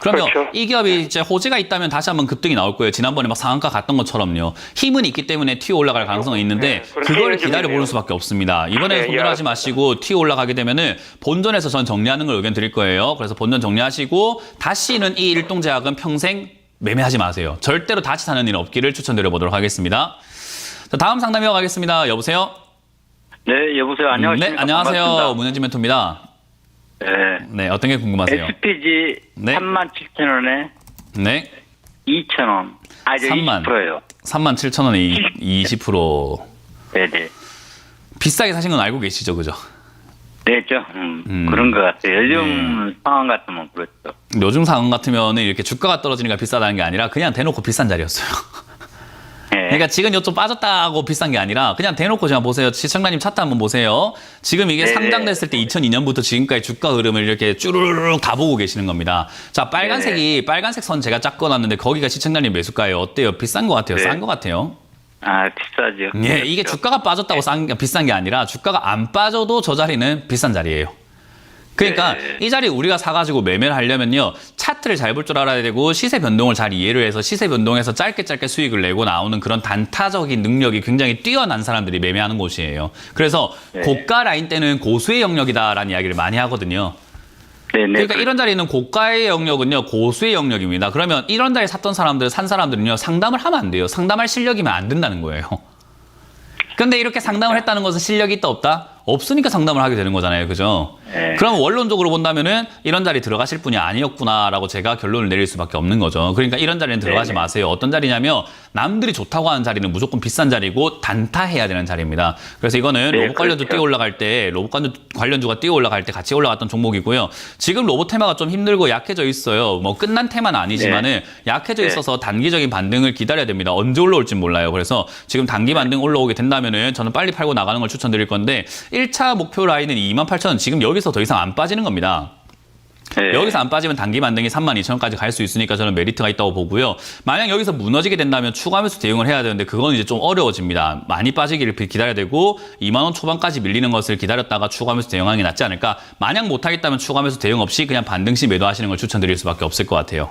그러면 그렇죠. 이 기업이 이제 호재가 있다면 다시 한번 급등이 나올 거예요. 지난번에 막 상한가 갔던 것처럼요. 힘은 있기 때문에 튀어 올라갈 가능성은 있는데 그걸 기다려보는 수밖에 없습니다. 이번에 손절하지 마시고 튀어 올라가게 되면은 본전에서 전 정리하는 걸 의견 드릴 거예요. 그래서 본전 정리하시고 다시는 이 일동제약은 평생 매매하지 마세요. 절대로 다시 사는 일 없기를 추천드려 보도록 하겠습니다. 자, 다음 상담 이어가겠습니다. 여보세요? 네, 여보세요. 안녕하십니까? 네, 안녕하세요. 반갑습니다. 문현진 멘토입니다. 네. 네, 어떤 게 궁금하세요? SPG 네. 37,000원에 네, 2,000원. 아, 저 3만. 20%예요. 37,000원에 20%. 네네. 비싸게 사신 건 알고 계시죠? 그죠? 네죠. 그런 것 같아요. 요즘 상황 같으면 그렇죠. 요즘 상황 같으면 이렇게 주가가 떨어지니까 비싸다는 게 아니라 그냥 대놓고 비싼 자리였어요. 네. 그러니까 지금 좀 빠졌다고 비싼 게 아니라 그냥 대놓고 그냥 보세요. 시청자님 차트 한번 보세요. 지금 이게 네네. 상장됐을 때 2002년부터 지금까지 주가 흐름을 이렇게 쭈르륵 다 보고 계시는 겁니다. 자, 빨간색 선 제가 쫙 꺼놨는데 거기가 시청자님 매수가예요. 어때요? 비싼 것 같아요? 네. 싼 것 같아요? 아, 비싸죠. 예, 이게 그렇죠. 주가가 빠졌다고 비싼 게 아니라 주가가 안 빠져도 저 자리는 비싼 자리예요. 그러니까 네. 이 자리 우리가 사가지고 매매를 하려면요. 차트를 잘 볼 줄 알아야 되고 시세 변동을 잘 이해를 해서 시세 변동에서 짧게 수익을 내고 나오는 그런 단타적인 능력이 굉장히 뛰어난 사람들이 매매하는 곳이에요. 그래서 네. 고가 라인 때는 고수의 영역이다라는 이야기를 많이 하거든요. 네네. 그러니까 이런 자리는 고가의 영역은요 고수의 영역입니다. 그러면 이런 자리 샀던 사람들 산 사람들은요 상담을 하면 안 돼요. 상담할 실력이면 안 된다는 거예요. 근데 이렇게 상담을 했다는 것은 실력이 있다 없다? 없으니까 상담을 하게 되는 거잖아요. 그죠? 네. 그럼 원론적으로 본다면은 이런 자리 들어가실 분이 아니었구나라고 제가 결론을 내릴 수밖에 없는 거죠. 그러니까 이런 자리는 들어가지 네네. 마세요. 어떤 자리냐면 남들이 좋다고 하는 자리는 무조건 비싼 자리고 단타해야 되는 자리입니다. 그래서 이거는 네, 로봇 관련주 그렇죠. 뛰어 올라갈 때 로봇 관련주가 뛰어 올라갈 때 같이 올라갔던 종목이고요. 지금 로봇 테마가 좀 힘들고 약해져 있어요. 뭐 끝난 테마는 아니지만은 약해져 네. 있어서 단기적인 반등을 기다려야 됩니다. 언제 올라올지 몰라요. 그래서 지금 단기 반등 올라오게 된다면은 저는 빨리 팔고 나가는 걸 추천드릴 건데 1차 목표 라인은 28,000원. 지금 여기서 더 이상 안 빠지는 겁니다. 네. 여기서 안 빠지면 단기 반등이 32,000원까지 갈 수 있으니까 저는 메리트가 있다고 보고요. 만약 여기서 무너지게 된다면 추가 매수 대응을 해야 되는데 그건 이제 좀 어려워집니다. 많이 빠지기를 기다려야 되고 2만 원 초반까지 밀리는 것을 기다렸다가 추가 매수 대응하는 게 낫지 않을까. 만약 못하겠다면 추가 매수 대응 없이 그냥 반등 시 매도하시는 걸 추천드릴 수밖에 없을 것 같아요.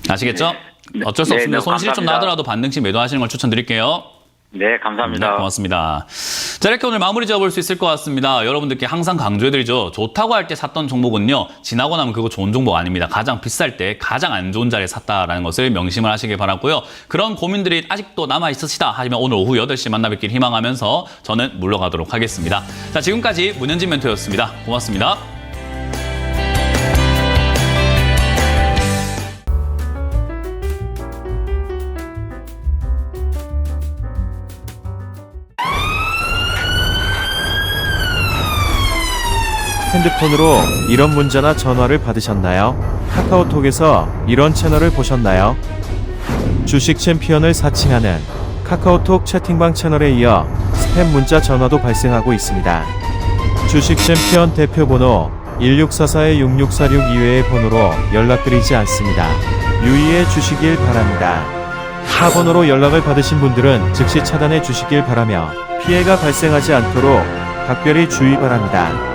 아시겠죠? 네. 어쩔 수 네, 없습니다. 네, 손실이 좀 감사합니다. 나더라도 반등 시 매도하시는 걸 추천드릴게요. 네, 감사합니다. 네, 고맙습니다. 자, 이렇게 오늘 마무리 지어볼 수 있을 것 같습니다. 여러분들께 항상 강조해드리죠. 좋다고 할 때 샀던 종목은요. 지나고 나면 그거 좋은 종목 아닙니다. 가장 비쌀 때 가장 안 좋은 자리에 샀다라는 것을 명심을 하시길 바라고요. 그런 고민들이 아직도 남아있으시다 하시면 오늘 오후 8시 만나 뵙길 희망하면서 저는 물러가도록 하겠습니다. 자, 지금까지 문현진 멘토였습니다. 고맙습니다. 핸드폰으로 이런 문자나 전화를 받으셨나요? 카카오톡에서 이런 채널을 보셨나요? 주식 챔피언을 사칭하는 카카오톡 채팅방 채널에 이어 스팸 문자 전화도 발생하고 있습니다. 주식 챔피언 대표번호 1644-6646 이외의 번호로 연락드리지 않습니다. 유의해 주시길 바랍니다. 타 번호로 연락을 받으신 분들은 즉시 차단해 주시길 바라며 피해가 발생하지 않도록 각별히 주의 바랍니다.